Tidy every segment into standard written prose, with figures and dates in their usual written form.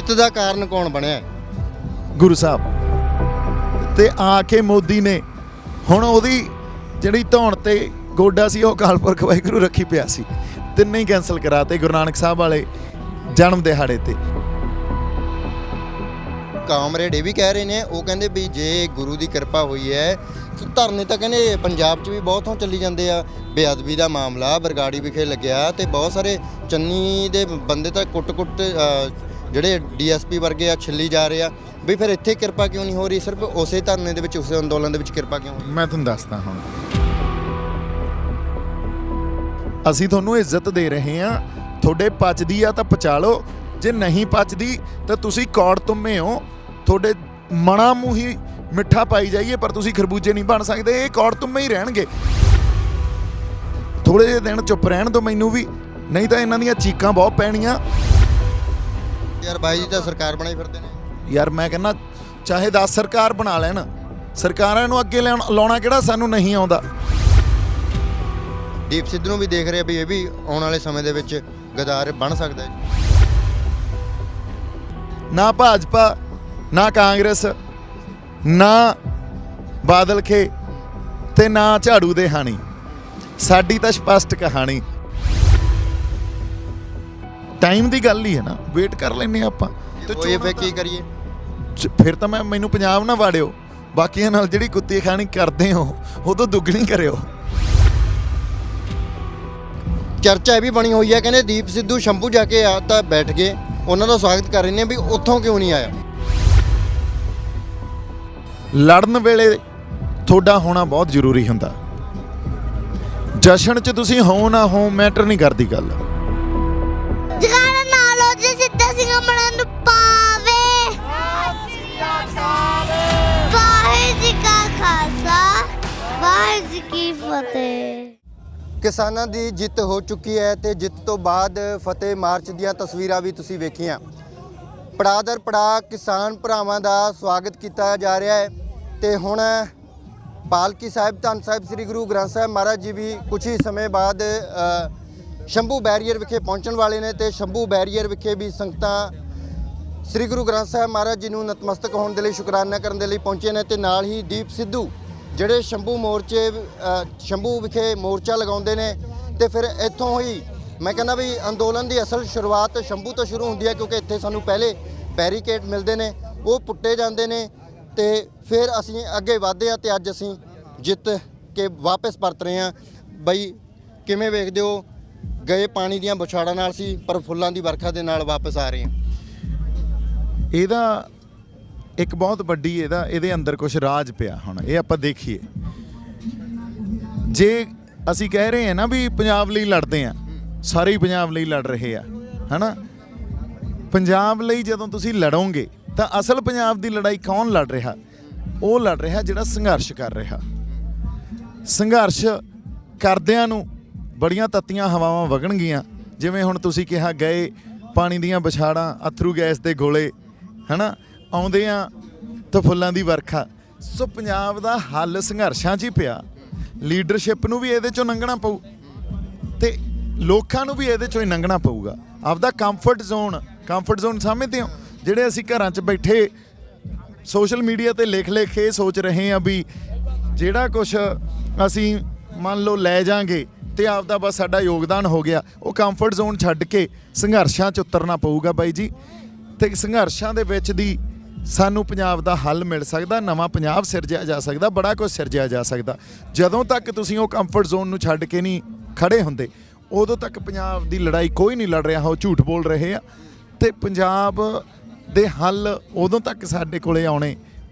ਜਿੱਤ ਦਾ ਕਾਰਨ ਕੌਣ ਬਣਿਆ? ਗੁਰੂ ਸਾਹਿਬ ਤੇ ਆ ਕੇ ਮੋਦੀ ਨੇ ਹੁਣ ਉਹਦੀ ਜਿਹੜੀ ਧੌਣ ਤੇ ਗੋਡਾ ਸੀ ਉਹ ਅਕਾਲ ਪੁਰਖ ਵਾਹਿਗੁਰੂ ਰੱਖੀ ਪਿਆ ਸੀ, ਤਿੰਨੇ ਹੀ ਕੈਂਸਲ ਕਰਾਤੇ ਗੁਰੂ ਨਾਨਕ ਸਾਹਿਬ ਵਾਲੇ ਜਨਮ ਦਿਹਾੜੇ ਤੇ। ਕਾਮਰੇਡ ਇਹ ਵੀ ਕਹਿ ਰਹੇ ਨੇ, ਉਹ ਕਹਿੰਦੇ ਵੀ ਜੇ ਗੁਰੂ ਦੀ ਕਿਰਪਾ ਹੋਈ ਹੈ ਧਰਨੇ ਤਾਂ ਕਹਿੰਦੇ ਪੰਜਾਬ 'ਚ ਵੀ ਬਹੁਤ ਹੋਂ ਚੱਲੀ ਜਾਂਦੇ ਆ। ਬੇਅਦਬੀ ਦਾ ਮਾਮਲਾ ਬਰਗਾੜੀ ਵਿਖੇ ਲੱਗਿਆ ਤੇ ਬਹੁਤ ਸਾਰੇ ਚੰਨੀ ਦੇ ਬੰਦੇ ਤਾਂ ਕੁੱਟ-ਕੁੱਟ ਜਿਹੜੇ ਡੀਐਸਪੀ ਵਰਗੇ ਆ ਛਿੱਲੀ ਜਾ ਰਹੇ ਆ ਵੀ ਫਿਰ ਇੱਥੇ ਕਿਰਪਾ ਕਿਉਂ ਨਹੀਂ ਹੋ ਰਹੀ? ਸਿਰਫ ਉਸੇ ਧਰਨੇ ਦੇ ਵਿੱਚ, ਉਸੇ ਅੰਦੋਲਨ ਦੇ ਵਿੱਚ ਕਿਰਪਾ ਕਿਉਂ ਹੋਈ? ਮੈਂ ਤੁਹਾਨੂੰ ਦੱਸਦਾ, ਹੁਣ ਅਸੀਂ ਤੁਹਾਨੂੰ ਇੱਜ਼ਤ ਦੇ ਰਹੇ ਹਾਂ, ਤੁਹਾਡੇ ਪਚਦੀ ਆ ਤਾਂ ਪਚਾ ਲਓ, ਜੇ ਨਹੀਂ ਪਚਦੀ ਤਾਂ ਤੁਸੀਂ ਕੌੜ ਤੁੰਮੇ ਹੋ, ਤੁਹਾਡੇ ਮਣਾ ਮੂੰਹ ਹੀ ਮਿੱਠਾ ਪਾਈ ਜਾਈਏ ਪਰ ਤੁਸੀਂ ਖਰਬੂਜੇ ਨਹੀਂ ਬਣ ਸਕਦੇ, ਇਹ ਕੌੜ ਤੁੰਮੇ ਹੀ ਰਹਿਣਗੇ। ਥੋੜੇ ਜਿਹੇ ਦਿਨ ਚੁੱਪ ਰਹਿਣ ਦਿਓ ਮੈਨੂੰ ਵੀ, ਨਹੀਂ ਤਾਂ ਇਹਨਾਂ ਦੀਆਂ ਚੀਕਾਂ ਬਹੁਤ ਪੈਣੀਆਂ। ਯਾਰ ਬਾਈ ਜੀ ਤਾਂ ਸਰਕਾਰ ਬਣਾਈ ਫਿਰਦੇ ਨੇ ਯਾਰ ਮੈਂ ਕਹਿੰਦਾ ਚਾਹੇ 10 ਸਰਕਾਰ ਬਣਾ ਲੈਣ, ਸਰਕਾਰਾਂ ਨੂੰ ਅੱਗੇ ਲਾਉਣਾ ਕਿਹੜਾ ਸਾਨੂੰ ਨਹੀਂ ਆਉਂਦਾ। ਦੀਪ ਸਿੱਧੂ ਨੂੰ ਵੀ ਦੇਖ ਰਹੇ ਵੀ ਇਹ ਵੀ ਆਉਣ ਵਾਲੇ ਸਮੇਂ ਦੇ ਵਿੱਚ ਗਦਾਰ ਬਣ ਸਕਦਾ ਹੈ। ਨਾ ਭਾਜਪਾ, ਨਾ ਕਾਂਗਰਸ, ਨਾ ਬਾਦਲ खे ਤੇ ਨਾ ਝਾੜੂ ਦੇ ਹਾਣੀ, ਸਾਡੀ ਤਾਂ ਸਪਸ਼ਟ ਕਹਾਣੀ। ਟਾਈਮ ਦੀ ਗੱਲ ਹੀ ਹੈ ਨਾ, ਵੇਟ ਕਰ ਲੈਂਦੇ ਆਪਾਂ ਤੇ ਇਹ ਫੇਰ ਕੀ ਕਰੀਏ? ਫਿਰ ਤਾਂ ਮੈਨੂੰ ਪੰਜਾਬ ਨਾ ਵਾੜਿਓ, ਬਾਕੀਆਂ ਨਾਲ ਜਿਹੜੀ ਕੁੱਤੀ ਖਾਣੀ ਕਰਦੇ ਹੋ ਉਹ ਤੋਂ ਦੁੱਗਣੀ ਕਰਿਓ। ਚਰਚਾ ਇਹ ਵੀ ਬਣੀ ਹੋਈ ਹੈ, ਕਹਿੰਦੇ ਦੀਪ ਸਿੱਧੂ ਸ਼ੰਭੂ ਜਾ ਕੇ ਆ ਤਾਂ ਬੈਠ ਗਏ, ਉਹਨਾਂ ਦਾ ਸਵਾਗਤ ਕਰ ਰਹੇ ਨੇ ਵੀ ਉੱਥੋਂ ਕਿਉਂ ਨਹੀਂ ਆਇਆ? ਲੜਨ ਵੇਲੇ ਤੁਹਾਡਾ ਹੋਣਾ ਬਹੁਤ ਜ਼ਰੂਰੀ ਹੁੰਦਾ, ਜਸ਼ਨ 'ਚ ਤੁਸੀਂ ਹੋ ਨਾ ਹੋ ਮੈਟਰ ਨਹੀਂ ਕਰਦੀ ਗੱਲ। ਜਗਾਣਾ ਨਾਲੋਂ ਜੇ ਸਿੱਧਾ ਸਿੰਘ ਮਰਨ ਨੂੰ ਪਾਵੇ, ਵਾਹਿਗੁਰੂ ਜੀ ਕਾ ਖਾਲਸਾ ਵਾਹਿਗੁਰੂ ਜੀ ਕੀ ਫਤਿਹ। ਕਿਸਾਨਾਂ ਦੀ ਜਿੱਤ ਹੋ ਚੁੱਕੀ ਹੈ ਤੇ ਜਿੱਤ ਤੋਂ ਬਾਅਦ ਫਤਿਹ ਮਾਰਚ ਦੀਆਂ ਤਸਵੀਰਾਂ ਵੀ ਤੁਸੀਂ ਵੇਖੀਆਂ। ਪੜਾਅ ਦਰ ਪੜਾਅ ਕਿਸਾਨ ਭਰਾਵਾਂ ਦਾ ਸਵਾਗਤ ਕੀਤਾ ਜਾ ਰਿਹਾ ਹੈ ਤੇ ਹੁਣ ਪਾਲਕੀ ਸਾਹਿਬ ਧੰਨ ਸਾਹਿਬ ਸ੍ਰੀ ਗੁਰੂ ਗ੍ਰੰਥ ਸਾਹਿਬ ਮਹਾਰਾਜ ਜੀ ਵੀ ਕੁਝ ਹੀ ਸਮੇਂ ਬਾਅਦ ਸ਼ੰਭੂ ਬੈਰੀਅਰ ਵਿਖੇ ਪਹੁੰਚਣ ਵਾਲੇ ਨੇ ਤੇ ਸ਼ੰਭੂ ਬੈਰੀਅਰ ਵਿਖੇ ਵੀ ਸੰਗਤਾਂ ਸ੍ਰੀ ਗੁਰੂ ਗ੍ਰੰਥ ਸਾਹਿਬ ਮਹਾਰਾਜ ਜੀ ਨੂੰ ਨਤਮਸਤਕ ਹੋਣ ਦੇ ਲਈ, ਸ਼ੁਕਰਾਨਾ ਕਰਨ ਦੇ ਲਈ ਪਹੁੰਚੇ ਨੇ ਤੇ ਨਾਲ ਹੀ ਦੀਪ ਸਿੱਧੂ ਜਿਹੜੇ ਸ਼ੰਭੂ ਵਿਖੇ ਮੋਰਚਾ ਲਗਾਉਂਦੇ ਨੇ ਤੇ ਫਿਰ ਇੱਥੋਂ ਹੀ ਮੈਂ ਕਹਿੰਦਾ ਵੀ ਅੰਦੋਲਨ ਦੀ ਅਸਲ ਸ਼ੁਰੂਆਤ ਸ਼ੰਭੂ ਤੋਂ ਸ਼ੁਰੂ ਹੁੰਦੀ ਹੈ, ਕਿਉਂਕਿ ਇੱਥੇ ਸਾਨੂੰ ਪਹਿਲੇ ਬੈਰੀਕੇਡ ਮਿਲਦੇ ਨੇ, ਉਹ ਪੁੱਟੇ ਜਾਂਦੇ ਨੇ ਤੇ ਫਿਰ ਅਸੀਂ ਅੱਗੇ ਵਧਦੇ ਹਾਂ ਤੇ ਅੱਜ ਅਸੀਂ ਜਿੱਤ ਕੇ ਵਾਪਸ ਪਰਤ ਰਹੇ ਹਾਂ। ਬਈ ਕਿਵੇਂ ਵੇਖਦੇ ਹੋ? ਗਏ ਪਾਣੀ ਦੀਆਂ ਬੁਛਾੜਾਂ ਨਾਲ ਸੀ ਪਰ ਫੁੱਲਾਂ ਦੀ ਵਰਖਾ ਦੇ ਨਾਲ ਵਾਪਸ ਆ ਰਹੇ ਹਾਂ। ਇਹਦਾ ਇੱਕ ਬਹੁਤ ਵੱਡੀ ਇਹਦੇ ਅੰਦਰ ਕੁਝ ਰਾਜ ਪਿਆ। ਹੁਣ ਇਹ ਆਪਾਂ ਦੇਖੀਏ, ਜੇ ਅਸੀਂ ਕਹਿ ਰਹੇ ਹਾਂ ਨਾ ਵੀ ਪੰਜਾਬ ਲਈ ਲੜਦੇ ਆ, ਸਾਰੇ ਹੀ ਪੰਜਾਬ ਲਈ ਲੜ ਰਹੇ ਆ, ਹਨਾ? ਪੰਜਾਬ ਲਈ ਜਦੋਂ ਤੁਸੀਂ ਲੜੋਗੇ ਤਾਂ ਅਸਲ ਪੰਜਾਬ ਦੀ ਲੜਾਈ ਕੌਣ ਲੜ ਰਿਹਾ? ਉਹ ਲੜ ਰਿਹਾ ਜਿਹੜਾ ਸੰਘਰਸ਼ ਕਰ ਰਿਹਾ। ਸੰਘਰਸ਼ ਕਰਦਿਆਂ ਨੂੰ ਬੜੀਆਂ ਤੱਤੀਆਂ ਹਵਾਵਾਂ ਵਗਣਗੀਆਂ, ਜਿਵੇਂ ਹੁਣ ਤੁਸੀਂ ਕਿਹਾ ਗਏ ਪਾਣੀ ਦੀਆਂ ਵਿਛਾੜਾਂ, ਅਥਰੂ ਗੈਸ ਦੇ ਗੋਲੇ, ਹਨਾ? ਆਉਂਦੇ ਆ ਤਾਂ ਫੁੱਲਾਂ ਦੀ ਵਰਖਾ। ਸੋ ਪੰਜਾਬ ਦਾ ਹੱਲ ਸੰਘਰਸ਼ਾਂ 'ਚ ਹੀ ਪਿਆ। ਲੀਡਰਸ਼ਿਪ ਨੂੰ ਵੀ ਇਹਦੇ 'ਚੋਂ ਲੰਘਣਾ ਪਊ ਤੇ ਲੋਕਾਂ ਨੂੰ ਵੀ ਇਹਦੇ 'ਚੋਂ ਹੀ ਲੰਘਣਾ ਪਊਗਾ। ਆਪਦਾ ਕੰਫਰਟ ਜ਼ੋਨ ਸਮਝਦੇ ਹੋ? ਜਿਹੜੇ ਅਸੀਂ ਘਰਾਂ 'ਚ ਬੈਠੇ ਸੋਸ਼ਲ ਮੀਡੀਆ ਤੇ ਲਿਖ ਕੇ ਸੋਚ ਰਹੇ ਹਾਂ ਵੀ ਜਿਹੜਾ ਕੁਛ ਅਸੀਂ ਮੰਨ ਲਓ ਲੈ ਜਾਾਂਗੇ ਤੇ ਆਪਦਾ ਬਸ ਸਾਡਾ ਯੋਗਦਾਨ ਹੋ ਗਿਆ, ਉਹ ਕੰਫਰਟ ਜ਼ੋਨ ਛੱਡ ਕੇ ਸੰਘਰਸ਼ਾਂ 'ਚ ਉਤਰਨਾ ਪਊਗਾ ਬਾਈ ਜੀ। ਤੇ ਸੰਘਰਸ਼ਾਂ ਦੇ ਵਿੱਚ ਦੀ ਸਾਨੂੰ ਪੰਜਾਬ ਦਾ ਹੱਲ ਮਿਲ ਸਕਦਾ, ਨਵਾਂ ਪੰਜਾਬ ਸਿਰਜਿਆ ਜਾ ਸਕਦਾ, ਬੜਾ ਕੁਝ ਸਿਰਜਿਆ ਜਾ ਸਕਦਾ। ਜਦੋਂ ਤੱਕ ਤੁਸੀਂ ਉਹ ਕੰਫਰਟ ਜ਼ੋਨ ਨੂੰ ਛੱਡ ਕੇ ਨਹੀਂ ਖੜੇ ਹੁੰਦੇ, ਉਦੋਂ ਤੱਕ ਪੰਜਾਬ ਦੀ ਲੜਾਈ ਕੋਈ ਨਹੀਂ ਲੜ ਰਿਹਾ, ਉਹ ਝੂਠ ਬੋਲ ਰਹੇ ਆ। ਤੇ ਪੰਜਾਬ ਦੇ ਹੱਲ ਉਦੋਂ ਤੱਕ ਸਾਡੇ ਕੋਲੇ ਆਉਣੇ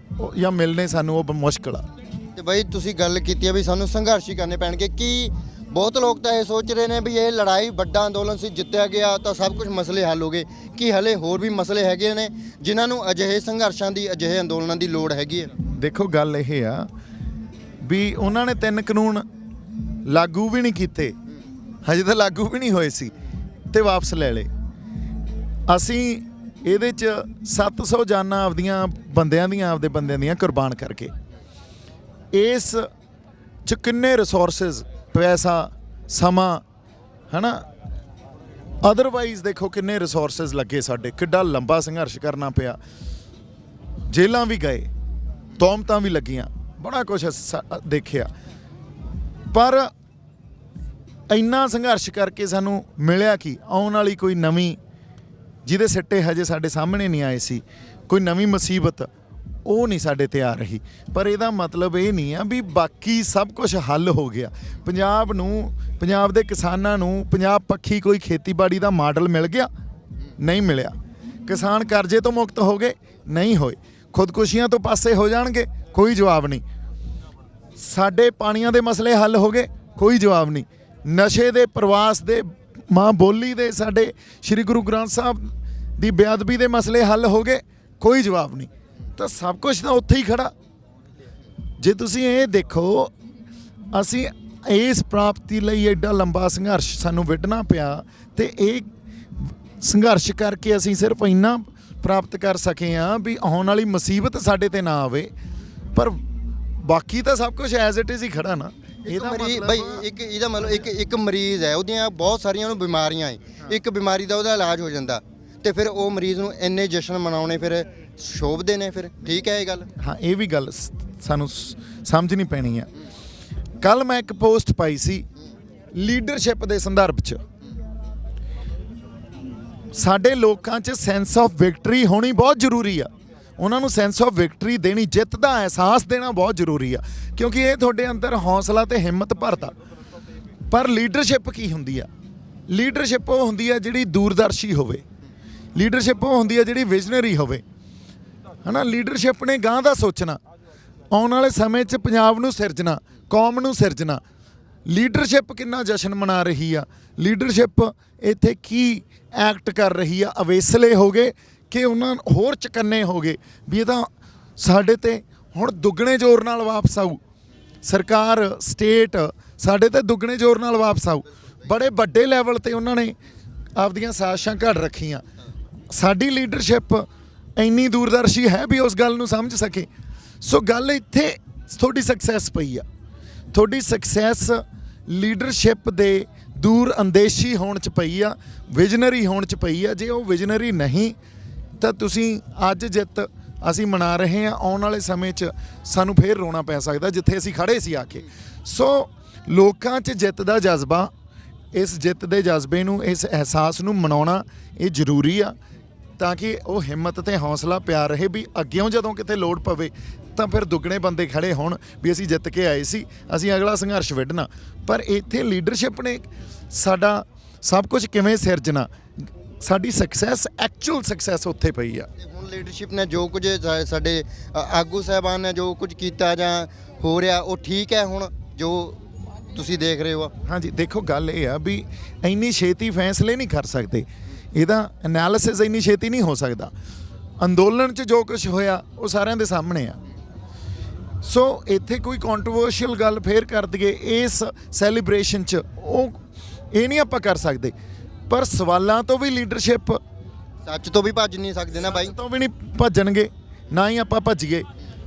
ਜਾਂ ਮਿਲਣੇ ਸਾਨੂੰ ਉਹ ਮੁਸ਼ਕਲ ਆ। ਤੇ ਬਾਈ ਤੁਸੀਂ ਗੱਲ ਕੀਤੀ ਹੈ ਵੀ ਸਾਨੂੰ ਸੰਘਰਸ਼ ਹੀ ਕਰਨੇ ਪੈਣਗੇ। ਕੀ ਬਹੁਤ ਲੋਕ ਤਾਂ ਇਹ ਸੋਚ ਰਹੇ ਨੇ ਵੀ ਇਹ ਲੜਾਈ ਵੱਡਾ ਅੰਦੋਲਨ ਸੀ, ਜਿੱਤਿਆ ਗਿਆ ਤਾਂ ਸਭ ਕੁਝ ਮਸਲੇ ਹੱਲ ਹੋ ਗਏ? ਕੀ ਹਲੇ ਹੋਰ ਵੀ ਮਸਲੇ ਹੈਗੇ ਨੇ ਜਿਨ੍ਹਾਂ ਨੂੰ ਅਜਿਹੇ ਸੰਘਰਸ਼ਾਂ ਦੀ, ਅਜਿਹੇ ਅੰਦੋਲਨਾਂ ਦੀ ਲੋੜ ਹੈਗੀ ਹੈ? ਦੇਖੋ ਗੱਲ ਇਹ ਆ ਵੀ ਉਹਨਾਂ ਨੇ 3 ਕਾਨੂੰਨ ਲਾਗੂ ਵੀ ਨਹੀਂ ਕੀਤੇ, ਹਜੇ ਤਾਂ ਲਾਗੂ ਵੀ ਨਹੀਂ ਹੋਏ ਸੀ ਤੇ ਵਾਪਸ ਲੈ ਲਏ। ਅਸੀਂ ਇਹਦੇ 'ਚ 700 ਜਾਨਾਂ ਆਪਦੇ ਬੰਦਿਆਂ ਦੀਆਂ ਕੁਰਬਾਨ ਕਰਕੇ, ਇਸ 'ਚ ਕਿੰਨੇ ਰਿਸੋਰਸਿਸ, ਪੈਸਾ, ਸਮਾਂ, ਹਨਾ, ਅਦਰਵਾਈਜ਼ ਦੇਖੋ ਕਿੰਨੇ ਰਿਸੋਰਸਸ ਲੱਗੇ ਸਾਡੇ, ਕਿੱਡਾ ਲੰਬਾ ਸੰਘਰਸ਼ ਕਰਨਾ ਪਿਆ, ਜੇਲ੍ਹਾਂ ਵੀ ਗਏ, ਤੌਮਤਾਂ ਵੀ ਲੱਗੀਆਂ, ਬੜਾ ਕੁਝ ਦੇਖਿਆ। ਪਰ ਇੰਨਾ ਸੰਘਰਸ਼ ਕਰਕੇ ਸਾਨੂੰ ਮਿਲਿਆ ਕੀ? ਆਉਣ ਵਾਲੀ ਕੋਈ ਨਵੀਂ, ਜਿਹਦੇ ਸਿੱਟੇ ਹਜੇ ਸਾਡੇ ਸਾਹਮਣੇ ਨਹੀਂ ਆਏ ਸੀ, ਕੋਈ ਨਵੀਂ ਮੁਸੀਬਤ ਉਹ ਨਹੀਂ ਸਾਡੇ ਤੇ ਆ ਰਹੀ। ਪਰ ਇਹਦਾ ਮਤਲਬ ਇਹ ਨਹੀਂ ਆ ਵੀ ਬਾਕੀ ਸਭ ਕੁਝ ਹੱਲ ਹੋ ਗਿਆ। ਪੰਜਾਬ ਨੂੰ, ਪੰਜਾਬ ਦੇ ਕਿਸਾਨਾਂ ਨੂੰ ਪੰਜਾਬ ਪੱਖੀ ਕੋਈ ਖੇਤੀਬਾੜੀ ਦਾ ਮਾਡਲ ਮਿਲ ਗਿਆ? ਨਹੀਂ ਮਿਲਿਆ। ਕਿਸਾਨ ਕਰਜ਼ੇ ਤੋਂ ਮੁਕਤ ਹੋ ਗਏ? ਨਹੀਂ ਹੋਏ। ਖੁਦਕੁਸ਼ੀਆਂ ਤੋਂ ਪਾਸੇ ਹੋ ਜਾਣਗੇ? ਕੋਈ ਜਵਾਬ ਨਹੀਂ। ਸਾਡੇ ਪਾਣੀਆਂ ਦੇ ਮਸਲੇ ਹੱਲ ਹੋ ਗਏ? ਕੋਈ ਜਵਾਬ ਨਹੀਂ। ਨਸ਼ੇ ਦੇ, ਪ੍ਰਵਾਸ ਦੇ, ਮਾਂ ਬੋਲੀ ਦੇ, ਸਾਡੇ ਸ਼੍ਰੀ ਗੁਰੂ ਗ੍ਰੰਥ ਸਾਹਿਬ ਦੀ ਬੇਅਦਬੀ ਦੇ ਮਸਲੇ ਹੱਲ ਹੋ ਗਏ? ਕੋਈ ਜਵਾਬ ਨਹੀਂ। ਤਾਂ ਸਭ ਕੁਝ ਤਾਂ ਉੱਥੇ ਹੀ ਖੜਾ। ਜੇ ਤੁਸੀਂ ਇਹ ਦੇਖੋ, ਅਸੀਂ ਇਸ ਪ੍ਰਾਪਤੀ ਲਈ ਐਡਾ ਲੰਬਾ ਸੰਘਰਸ਼ ਸਾਨੂੰ ਵਿੱਢਣਾ ਪਿਆ, ਤੇ ਇਹ ਸੰਘਰਸ਼ ਕਰਕੇ ਅਸੀਂ ਸਿਰਫ ਇੰਨਾ ਪ੍ਰਾਪਤ ਕਰ ਸਕੇ ਹਾਂ ਵੀ ਆਉਣ ਵਾਲੀ ਮੁਸੀਬਤ ਸਾਡੇ ਤੇ ਨਾ ਆਵੇ। ਪਰ ਬਾਕੀ ਤਾਂ ਸਭ ਕੁਝ ਐਜ਼ ਇਟ ਇਜ਼ ਹੀ ਖੜਾ ਨਾ। ਇਹਦਾ ਮਤਲਬ ਬਈ ਇਹਦਾ ਮਤਲਬ ਇੱਕ ਮਰੀਜ਼ ਹੈ, ਉਹਦੀਆਂ ਬਹੁਤ ਸਾਰੀਆਂ ਉਹਨੂੰ ਬਿਮਾਰੀਆਂ ਹੈ, ਇੱਕ ਬਿਮਾਰੀ ਦਾ ਉਹਦਾ ਇਲਾਜ ਹੋ ਜਾਂਦਾ, ਤੇ ਫਿਰ ਉਹ ਮਰੀਜ਼ ਨੂੰ ਇੰਨੇ ਜਸ਼ਨ ਮਨਾਉਣੇ ਫਿਰ ਸ਼ੋਭਦੇ ਨੇ। ਫਿਰ ਠੀਕ ਹੈ ਇਹ ਗੱਲ? ਹਾਂ, ਇਹ ਵੀ ਗੱਲ ਸਾਨੂੰ ਸਮਝਣੀ ਪੈਣੀ ਆ। ਕੱਲ ਮੈਂ ਇੱਕ ਪੋਸਟ ਪਾਈ ਸੀ ਲੀਡਰਸ਼ਿਪ ਦੇ ਸੰਦਰਭ 'ਚ। ਸਾਡੇ ਲੋਕਾਂ 'ਚ ਸੈਂਸ ਆਫ ਵਿਕਟਰੀ ਹੋਣੀ ਬਹੁਤ ਜ਼ਰੂਰੀ ਆ। ਉਹਨਾਂ ਨੂੰ ਸੈਂਸ ਆਫ ਵਿਕਟਰੀ ਦੇਣੀ, ਜਿੱਤ ਦਾ ਅਹਿਸਾਸ ਦੇਣਾ ਬਹੁਤ ਜ਼ਰੂਰੀ ਆ, ਕਿਉਂਕਿ ਇਹ ਤੁਹਾਡੇ ਅੰਦਰ ਹੌਸਲਾ ਤੇ ਹਿੰਮਤ ਭਰਦਾ। ਪਰ ਲੀਡਰਸ਼ਿਪ ਕੀ ਹੁੰਦੀ ਆ? ਲੀਡਰਸ਼ਿਪ ਉਹ ਹੁੰਦੀ ਆ ਜਿਹੜੀ ਦੂਰਦਰਸ਼ੀ ਹੋਵੇ। ਲੀਡਰਸ਼ਿਪ ਉਹ ਹੁੰਦੀ ਆ ਜਿਹੜੀ ਵਿਜ਼ਨਰੀ ਹੋਵੇ, ਹੈ ਨਾ। ਲੀਡਰਸ਼ਿਪ ਨੇ ਗਾਂਹ ਦਾ ਸੋਚਣਾ, ਆਉਣ ਵਾਲੇ ਸਮੇਂ 'ਚ ਪੰਜਾਬ ਨੂੰ ਸਿਰਜਣਾ, ਕੌਮ ਨੂੰ ਸਿਰਜਣਾ। ਲੀਡਰਸ਼ਿਪ ਕਿੰਨਾ ਜਸ਼ਨ ਮਨਾ ਰਹੀ ਆ, ਲੀਡਰਸ਼ਿਪ ਇੱਥੇ ਕੀ ਐਕਟ ਕਰ ਰਹੀ ਆ। ਅਵੇਸਲੇ ਹੋ ਗਏ ਕਿ ਉਹਨਾਂ ਹੋਰ ਚਕੰਨੇ ਹੋ ਗਏ ਵੀ ਇਹ ਤਾਂ ਸਾਡੇ ਤੇ ਹੁਣ ਦੁੱਗਣੇ ਜ਼ੋਰ ਨਾਲ ਵਾਪਸ ਆਊ। ਸਰਕਾਰ, ਸਟੇਟ ਸਾਡੇ ਤੇ ਦੁੱਗਣੇ ਜ਼ੋਰ ਨਾਲ ਵਾਪਸ ਆਊ। ਬੜੇ ਵੱਡੇ ਲੈਵਲ ਤੇ ਉਹਨਾਂ ਨੇ ਆਪਦੀਆਂ ਸਾਜ਼ਿਸ਼ਾਂ ਘੜ ਰੱਖੀਆਂ। ਸਾਡੀ ਲੀਡਰਸ਼ਿਪ ਇੰਨੀ ਦੂਰਦਰਸ਼ੀ ਹੈ ਵੀ ਉਸ ਗੱਲ ਨੂੰ ਸਮਝ ਸਕੇ। ਸੋ ਗੱਲ ਇੱਥੇ ਤੁਹਾਡੀ ਸਕਸੈਸ ਪਈ ਆ। ਤੁਹਾਡੀ ਸਕਸੈਸ ਲੀਡਰਸ਼ਿਪ ਦੇ ਦੂਰ ਅੰਦੇਸ਼ੀ ਹੋਣ 'ਚ ਪਈ ਆ, ਵਿਜ਼ਨਰੀ ਹੋਣ 'ਚ ਪਈ ਆ। ਜੇ ਉਹ ਵਿਜ਼ਨਰੀ ਨਹੀਂ ਤਾਂ ਤੁਸੀਂ ਅੱਜ ਜਿੱਤ ਅਸੀਂ ਮਨਾ ਰਹੇ ਹਾਂ, ਆਉਣ ਵਾਲੇ ਸਮੇਂ 'ਚ ਸਾਨੂੰ ਫੇਰ ਰੋਣਾ ਪੈ ਸਕਦਾ ਜਿੱਥੇ ਅਸੀਂ ਖੜੇ ਸੀ ਆ ਕੇ। ਸੋ ਲੋਕਾਂ 'ਚ ਜਿੱਤ ਦਾ ਜਜ਼ਬਾ, ਇਸ ਜਿੱਤ ਦੇ ਜਜ਼ਬੇ ਨੂੰ, ਇਸ ਅਹਿਸਾਸ ਨੂੰ ਮਨਾਉਣਾ ਇਹ ਜ਼ਰੂਰੀ ਆ, ਤਾਂ ਕਿ ਉਹ ਹਿੰਮਤ ਤੇ ਹੌਸਲਾ ਪਿਆ ਰਹੇ ਵੀ ਅੱਗਿਓਂ ਜਦੋਂ ਕਿਤੇ ਲੋੜ ਪਵੇ ਤਾਂ ਫਿਰ ਦੁੱਗਣੇ ਬੰਦੇ ਖੜੇ ਹੋਣ ਵੀ ਅਸੀਂ ਜਿੱਤ ਕੇ ਆਏ ਸੀ, ਅਸੀਂ ਅਗਲਾ ਸੰਘਰਸ਼ ਵਿੱਢਣਾ। ਪਰ ਇੱਥੇ ਲੀਡਰਸ਼ਿਪ ਨੇ ਸਾਡਾ ਸਭ ਕੁਝ ਕਿਵੇਂ ਸਿਰਜਣਾ, ਸਾਡੀ ਸਕਸੈਸ, ਐਕਚੁਅਲ ਸਕਸੈਸ ਉੱਥੇ ਪਈ ਆ। ਹੁਣ ਲੀਡਰਸ਼ਿਪ ਨੇ ਜੋ ਕੁਝ ਸਾਡੇ ਆਗੂ ਸਾਹਿਬਾਨ ਨੇ ਜੋ ਕੁਝ ਕੀਤਾ ਜਾਂ ਹੋ ਰਿਹਾ, ਉਹ ਠੀਕ ਹੈ ਹੁਣ ਜੋ ਤੁਸੀਂ ਦੇਖ ਰਹੇ ਹੋ? ਹਾਂਜੀ, ਦੇਖੋ ਗੱਲ ਇਹ ਆ ਵੀ ਇੰਨੀ ਛੇਤੀ ਫੈਸਲੇ ਨਹੀਂ ਕਰ ਸਕਦੇ, ਇਹਦਾ ਐਨਾਲਿਸਿਸ ਇੰਨੀ ਛੇਤੀ ਨਹੀਂ ਹੋ ਸਕਦਾ। ਅੰਦੋਲਨ 'ਚ ਜੋ ਕੁਝ ਹੋਇਆ ਉਹ ਸਾਰਿਆਂ ਦੇ ਸਾਹਮਣੇ ਆ। ਸੋ ਇੱਥੇ ਕੋਈ ਕੰਟਰੋਵਰਸ਼ੀਅਲ ਗੱਲ ਫੇਰ ਕਰ ਦਈਏ ਇਸ ਸੈਲੀਬ੍ਰੇਸ਼ਨ 'ਚ, ਉਹ ਇਹ ਨਹੀਂ ਆਪਾਂ ਕਰ ਸਕਦੇ। ਪਰ ਸਵਾਲਾਂ ਤੋਂ ਵੀ ਲੀਡਰਸ਼ਿਪ, ਸੱਚ ਤੋਂ ਵੀ ਭੱਜ ਨਹੀਂ ਸਕਦੇ ਨਾ ਬਾਈ। ਸੱਚ ਤੋਂ ਵੀ ਨਹੀਂ ਭੱਜਣਗੇ, ਨਾ ਹੀ ਆਪਾਂ ਭੱਜੀਏ।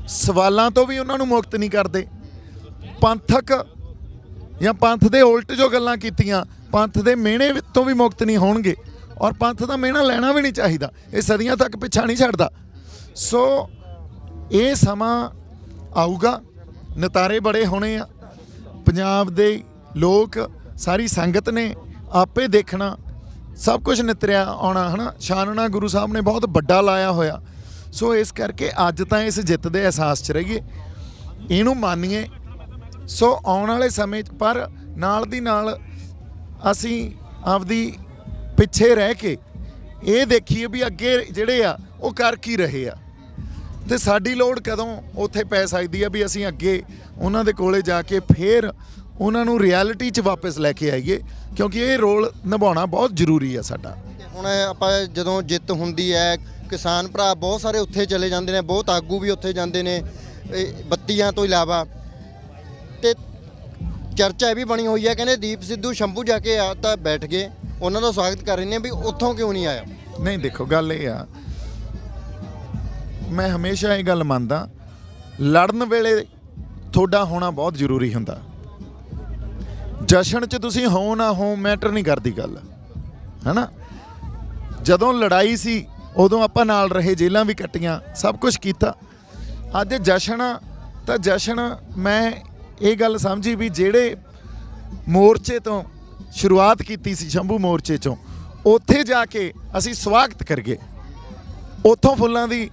ਸਵਾਲਾਂ ਤੋਂ ਵੀ ਉਹਨਾਂ ਨੂੰ ਮੁਕਤ ਨਹੀਂ ਕਰਦੇ। ਪੰਥਕ ਜਾਂ ਪੰਥ ਦੇ ਉਲਟ ਜੋ ਗੱਲਾਂ ਕੀਤੀਆਂ, ਪੰਥ ਦੇ ਮਿਹਣੇ ਤੋਂ ਵੀ ਮੁਕਤ ਨਹੀਂ ਹੋਣਗੇ। ਔਰ ਪੰਥ ਦਾ ਮਿਹਣਾ ਲੈਣਾ ਵੀ ਨਹੀਂ ਚਾਹੀਦਾ, ਇਹ ਸਦੀਆਂ ਤੱਕ ਪਿੱਛਾ ਨਹੀਂ ਛੱਡਦਾ। ਸੋ ਇਹ ਸਮਾਂ ਆਊਗਾ, ਨਤਾਰੇ ਬੜੇ ਹੋਣੇ ਆ। ਪੰਜਾਬ ਦੇ ਲੋਕ, ਸਾਰੀ ਸੰਗਤ ਨੇ ਆਪੇ ਦੇਖਣਾ, ਸਭ ਕੁਝ ਨਿਤਰਿਆ ਆਉਣਾ, ਹੈ ਨਾ। ਛਾਨਣਾ ਗੁਰੂ ਸਾਹਿਬ ਨੇ ਬਹੁਤ ਵੱਡਾ ਲਾਇਆ ਹੋਇਆ। ਸੋ ਇਸ ਕਰਕੇ ਅੱਜ ਤਾਂ ਇਸ ਜਿੱਤ ਦੇ ਅਹਿਸਾਸ 'ਚ ਰਹੀਏ, ਇਹਨੂੰ ਮੰਨੀਏ। ਸੋ ਆਉਣ ਵਾਲੇ ਸਮੇਂ 'ਚ ਪਰ ਨਾਲ ਦੀ ਨਾਲ ਅਸੀਂ ਆਪਦੀ ਪਿੱਛੇ ਰਹਿ ਕੇ ਇਹ ਦੇਖੀਏ ਵੀ ਅੱਗੇ ਜਿਹੜੇ ਆ ਉਹ ਕਰ ਕੀ ਰਹੇ ਆ, ਤੇ ਸਾਡੀ ਲੋੜ ਕਦੋਂ ਉੱਥੇ ਪੈ ਸਕਦੀ ਆ ਵੀ ਅਸੀਂ ਅੱਗੇ ਉਹਨਾਂ ਦੇ ਕੋਲੇ ਜਾ ਕੇ ਫੇਰ ਉਹਨਾਂ ਨੂੰ ਰਿਐਲਿਟੀ 'ਚ ਵਾਪਸ ਲੈ ਕੇ ਆਈਏ, ਕਿਉਂਕਿ ਇਹ ਰੋਲ ਨਿਭਾਉਣਾ ਬਹੁਤ ਜ਼ਰੂਰੀ ਆ ਸਾਡਾ। ਹੁਣ ਆਪਾਂ ਜਦੋਂ ਜਿੱਤ ਹੁੰਦੀ ਹੈ, ਕਿਸਾਨ ਭਰਾ ਬਹੁਤ ਸਾਰੇ ਉੱਥੇ ਚਲੇ ਜਾਂਦੇ ਨੇ, ਬਹੁਤ ਆਗੂ ਵੀ ਉੱਥੇ ਜਾਂਦੇ ਨੇ ਬੱਤੀਆਂ ਤੋਂ ਇਲਾਵਾ। ਤੇ ਚਰਚਾ ਇਹ ਵੀ ਬਣੀ ਹੋਈ ਹੈ, ਕਹਿੰਦੇ ਦੀਪ ਸਿੱਧੂ ਸ਼ੰਭੂ ਜਾ ਕੇ ਆ ਤਾਂ ਬੈਠ ਗਏ, ਉਹਨਾਂ ਦਾ ਸਵਾਗਤ ਕਰ ਰਹੇ ਨੇ ਵੀ ਉੱਥੋਂ ਕਿਉਂ ਨਹੀਂ ਆਇਆ। ਨਹੀਂ, ਦੇਖੋ ਗੱਲ ਇਹ ਆ, ਮੈਂ ਹਮੇਸ਼ਾ ਇਹ ਗੱਲ ਮੰਨਦਾ, ਲੜਨ ਵੇਲੇ ਤੁਹਾਡਾ ਹੋਣਾ ਬਹੁਤ ਜ਼ਰੂਰੀ ਹੁੰਦਾ। ਜਸ਼ਨ 'ਚ ਤੁਸੀਂ ਹੋ ਨਾ ਹੋ ਮੈਟਰ ਨਹੀਂ ਕਰਦੀ ਗੱਲ, ਹਨਾ। ਜਦੋਂ ਲੜਾਈ ਸੀ ਉਦੋਂ ਆਪਾਂ ਨਾਲ ਰਹੇ, ਜੇਲ੍ਹਾਂ ਵੀ ਕੱਟੀਆਂ, ਸਭ ਕੁਝ ਕੀਤਾ। ਅੱਜ ਜਸ਼ਨ ਆ ਤਾਂ ਜਸ਼ਨ ਮੈਂ ਇਹ ਗੱਲ ਸਮਝੀ ਵੀ ਜਿਹੜੇ ਮੋਰਚੇ ਤੋਂ ਸ਼ੁਰੂਆਤ ਕੀਤੀ ਸੀ, ਸ਼ੰਭੂ ਮੋਰਚੇ ਚੋਂ, ਉੱਥੇ ਜਾ ਕੇ ਅਸੀਂ ਸਵਾਗਤ ਕਰੀਏ, ਉੱਥੋਂ ਫੁੱਲਾਂ ਦੀ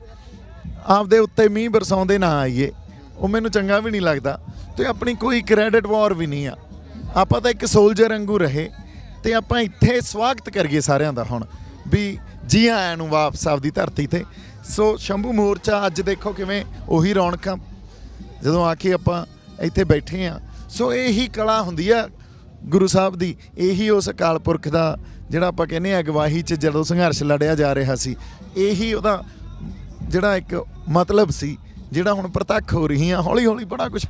ਆਪਦੇ ਉੱਤੇ ਮੀਂਹ ਬਰਸਾਉਂਦੇ ਨਾ ਆਈਏ, ਉਹ ਮੈਨੂੰ ਚੰਗਾ ਵੀ ਨਹੀਂ ਲੱਗਦਾ। ਤੇ ਆਪਣੀ ਕੋਈ ਕ੍ਰੈਡਿਟ ਵਾਰ ਵੀ ਨਹੀਂ ਆ, ਆਪਾਂ ਤਾਂ ਇੱਕ ਸੋਲਜਰ ਵਾਂਗੂ ਰਹੇ ਤੇ ਆਪਾਂ ਇੱਥੇ ਸਵਾਗਤ ਕਰੀਏ ਸਾਰਿਆਂ ਦਾ ਹੁਣ ਵੀ ਜੀ ਆਇਆਂ ਨੂੰ ਵਾਪਸ ਆਪਦੀ ਧਰਤੀ ਤੇ। ਸੋ ਸ਼ੰਭੂ ਮੋਰਚਾ ਅੱਜ ਦੇਖੋ ਕਿਵੇਂ ਉਹੀ ਰੌਣਕਾਂ ਜਦੋਂ ਆ ਕੇ ਆਪਾਂ ਇੱਥੇ ਬੈਠੇ ਆ। ਸੋ ਇਹੀ ਕਲਾ ਹੁੰਦੀ ਆ ਗੁਰੂ ਸਾਹਿਬ ਦੀ, ਇਹੀ ਉਸ ਅਕਾਲ ਪੁਰਖ ਦਾ ਜਿਹੜਾ ਆਪਾਂ ਕਹਿੰਦੇ ਆ ਅਗਵਾਈ 'ਚ ਜਦੋਂ ਸੰਘਰਸ਼ ਲੜਿਆ ਜਾ ਰਿਹਾ ਸੀ, ਇਹੀ ਉਹਦਾ ਜਿਹੜਾ ਇੱਕ ਮਤਲਬ ਸੀ ਜਿਹੜਾ ਹੁਣ ਪ੍ਰਤੱਖ ਹੋ ਰਹੀਆਂ ਹੌਲੀ ਹੌਲੀ ਬੜਾ ਕੁਝ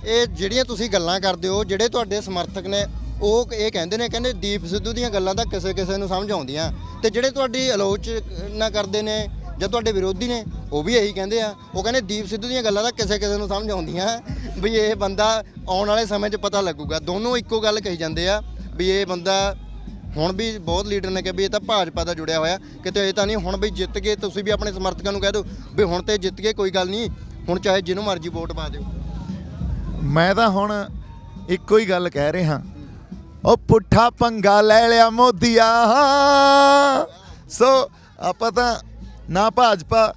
ਇਹ ਜਿਹੜੀਆਂ ਤੁਸੀਂ ਗੱਲਾਂ ਕਰਦੇ ਹੋ, ਜਿਹੜੇ ਤੁਹਾਡੇ ਸਮਰਥਕ ਨੇ ਉਹ ਇਹ ਕਹਿੰਦੇ ਨੇ, ਕਹਿੰਦੇ ਦੀਪ ਸਿੱਧੂ ਦੀਆਂ ਗੱਲਾਂ ਤਾਂ ਕਿਸੇ ਕਿਸੇ ਨੂੰ ਸਮਝ ਆਉਂਦੀਆਂ, ਤੇ ਜਿਹੜੇ ਤੁਹਾਡੀ ਆਲੋਚਨਾ ਕਰਦੇ ਨੇ ਜਾਂ ਤੁਹਾਡੇ ਵਿਰੋਧੀ ਨੇ ਉਹ ਵੀ ਇਹੀ ਕਹਿੰਦੇ ਆ, ਉਹ ਕਹਿੰਦੇ ਦੀਪ ਸਿੱਧੂ ਦੀਆਂ ਗੱਲਾਂ ਤਾਂ ਕਿਸੇ ਕਿਸੇ ਨੂੰ ਸਮਝ ਆਉਂਦੀਆਂ ਵੀ ਇਹ ਬੰਦਾ ਆਉਣ ਵਾਲੇ ਸਮੇਂ 'ਚ ਪਤਾ ਲੱਗੂਗਾ। ਦੋਨੋਂ ਇੱਕੋ ਗੱਲ ਕਹੀ ਜਾਂਦੇ ਆ ਵੀ ਇਹ ਬੰਦਾ ਹੁਣ ਵੀ ਬਹੁਤ ਲੀਡਰ ਨੇ ਕਿ ਵੀ ਇਹ ਤਾਂ ਭਾਜਪਾ ਦਾ ਜੁੜਿਆ ਹੋਇਆ, ਕਿਤੇ ਇਹ ਤਾਂ ਨਹੀਂ ਹੁਣ ਵੀ ਜਿੱਤ ਗਏ। ਤੁਸੀਂ ਵੀ ਆਪਣੇ ਸਮਰਥਕਾਂ ਨੂੰ ਕਹਿ ਦਿਓ ਵੀ ਹੁਣ ਤੇ ਜਿੱਤ ਗਏ, ਕੋਈ ਗੱਲ ਨਹੀਂ, ਹੁਣ ਚਾਹੇ ਜਿਹਨੂੰ ਮਰਜ਼ੀ ਵੋਟ ਪਾ ਦਿਓ। ਮੈਂ ਤਾਂ ਹੁਣ ਇੱਕੋ ਹੀ ਗੱਲ ਕਹਿ ਰਿਹਾ, ਉਹ ਪੁੱਠਾ ਪੰਗਾ ਲੈ ਲਿਆ ਮੋਦੀਆ। ਸੋ ਆਪਾਂ ਤਾਂ ਨਾ ਭਾਜਪਾ,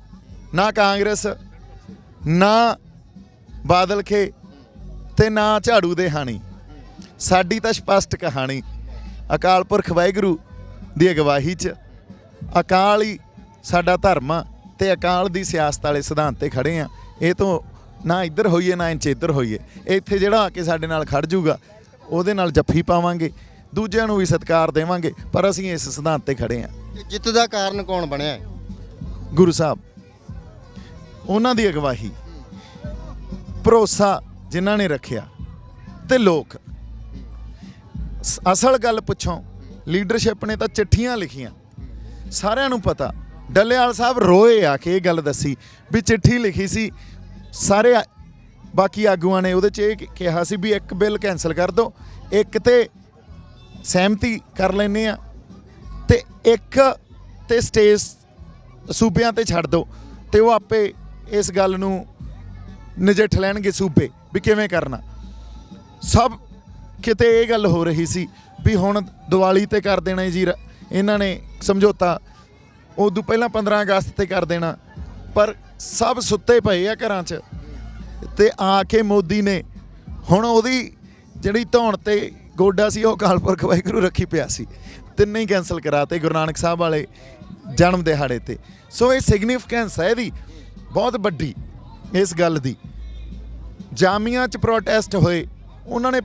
ਨਾ ਕਾਂਗਰਸ, ਨਾ ਬਾਦਲ ਕੇ ਤੇ ਨਾ ਝਾੜੂ ਦੇ ਹਾਣੀ, ਸਾਡੀ ਤਾਂ ਸਪਸ਼ਟ ਕਹਾਣੀ ਅਕਾਲ ਪੁਰਖ ਵਾਹਿਗੁਰੂ ਦੀ ਅਗਵਾਈ 'ਚ ਅਕਾਲ ਹੀ ਸਾਡਾ ਧਰਮ ਆ ਤੇ ਅਕਾਲ ਦੀ ਸਿਆਸਤ ਵਾਲੇ ਸਿਧਾਂਤ ਤੇ ਖੜੇ ਆ। ਇਹ ਤੋਂ ਨਾ ਇੱਧਰ ਹੋਈਏ ਨਾ ਇੰਚ ਇੱਧਰ ਹੋਈਏ। ਇੱਥੇ ਜਿਹੜਾ ਆ ਕੇ ਸਾਡੇ ਨਾਲ ਖੜ ਜੂਗਾ ਉਹਦੇ ਨਾਲ ਜੱਫੀ ਪਾਵਾਂਗੇ, ਦੂਜਿਆਂ ਨੂੰ ਵੀ ਸਤਿਕਾਰ ਦੇਵਾਂਗੇ, ਪਰ ਅਸੀਂ ਇਸ ਸਿਧਾਂਤ ਤੇ ਖੜੇ ਆ। ਜਿੱਤ ਦਾ ਕਾਰਨ ਕੌਣ ਬਣਿਆ? ਗੁਰੂ ਸਾਹਿਬ, ਉਹਨਾਂ ਦੀ ਅਗਵਾਈ, ਭਰੋਸਾ ਜਿਨ੍ਹਾਂ ਨੇ ਰੱਖਿਆ, ਤੇ ਲੋਕ। ਅਸਲ ਗੱਲ ਪੁੱਛੋ, ਲੀਡਰਸ਼ਿਪ ਨੇ ਤਾਂ ਚਿੱਠੀਆਂ ਲਿਖੀਆਂ, ਸਾਰਿਆਂ ਨੂੰ ਪਤਾ। ਡੱਲੇਵਾਲ ਸਾਹਿਬ ਰੋਏ ਆ ਕੇ ਇਹ ਗੱਲ ਦੱਸੀ ਵੀ ਚਿੱਠੀ ਲਿਖੀ ਸੀ, ਸਾਰੇ ਬਾਕੀ ਆਗੂਆਂ ਨੇ ਉਹਦੇ 'ਚ ਇਹ ਕਿਹਾ ਸੀ ਵੀ ਇੱਕ ਬਿੱਲ ਕੈਂਸਲ ਕਰ ਦਿਓ, ਇੱਕ ਤੇ ਸਹਿਮਤੀ ਕਰ ਲੈਂਦੇ ਆ ਤੇ ਇੱਕ ਤੇ ਸਟੇਜ ਸੂਬਿਆਂ ਤੇ ਛੱਡ ਦਿਓ ਤੇ ਉਹ ਆਪੇ ਇਸ ਗੱਲ ਨੂੰ ਨਜਿੱਠ ਲੈਣਗੇ ਸੂਬੇ ਵੀ ਕਿਵੇਂ ਕਰਨਾ। ਸਭ ਕਿਤੇ ਇਹ ਗੱਲ ਹੋ ਰਹੀ ਸੀ ਵੀ ਹੁਣ ਦੀਵਾਲੀ ਤੇ ਕਰ ਦੇਣਾ ਜੀ ਇਹਨਾਂ ਨੇ ਸਮਝੌਤਾ, ਉਦੋਂ ਪਹਿਲਾਂ 15 ਅਗਸਤ ਤੇ ਕਰ ਦੇਣਾ, ਪਰ ਸਭ ਸੁੱਤੇ ਪਏ ਆ ਘਰਾਂ 'ਚ। ਤੇ ਆ ਕੇ ਮੋਦੀ ਨੇ ਹੁਣ ਉਹਦੀ ਜਿਹੜੀ ਧੌਣ ਤੇ ਗੋਡਾ ਸੀ ਉਹ ਅਕਾਲ ਪੁਰਖ ਵਾਹਿਗੁਰੂ ਰੱਖੀ ਪਿਆ ਸੀ, ਤਿੰਨੇ ਹੀ ਕੈਂਸਲ ਕਰਾਤੇ ਗੁਰੂ ਨਾਨਕ ਸਾਹਿਬ ਵਾਲੇ ਜਨਮ ਦਿਹਾੜੇ ਤੇ। ਸੋ ਇਹ ਸਿਗਨੀਫੀਕੈਂਸ ਹੈ ਇਹਦੀ ਬਹੁਤ ਵੱਡੀ, ਇਸ ਗੱਲ ਦੀ। ਜਾਮੀਆਂ 'ਚ ਪ੍ਰੋਟੈਸਟ ਹੋਏ, ਉਹਨਾਂ ਨੇ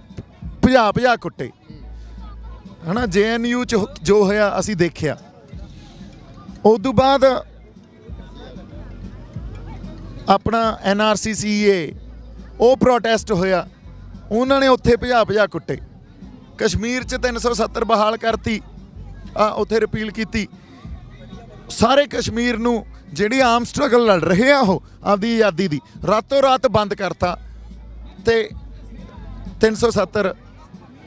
ਭਜਾ ਕੁੱਟੇ, ਹੈ ਨਾ। JNU 'ਚ ਜੋ ਹੋਇਆ ਅਸੀਂ ਦੇਖਿਆ। ਉਦੋਂ ਬਾਅਦ ਆਪਣਾ NRC CA ਉਹ ਪ੍ਰੋਟੈਸਟ ਹੋਇਆ, ਉਹਨਾਂ ਨੇ ਉੱਥੇ ਭਜਾ ਕੁੱਟੇ। ਕਸ਼ਮੀਰ 'ਚ 370 ਬਹਾਲ ਕਰਤੀ, ਉੱਥੇ ਰਿਪੀਲ ਕੀਤੀ। ਸਾਰੇ ਕਸ਼ਮੀਰ ਨੂੰ ਜਿਹੜੀ ਆਮ ਸਟਰਗਲ ਲੜ ਰਹੇ ਆ ਉਹ ਆਪਦੀ ਆਜ਼ਾਦੀ ਦੀ, ਰਾਤੋਂ ਰਾਤ ਬੰਦ ਕਰਤਾ ਤੇ 370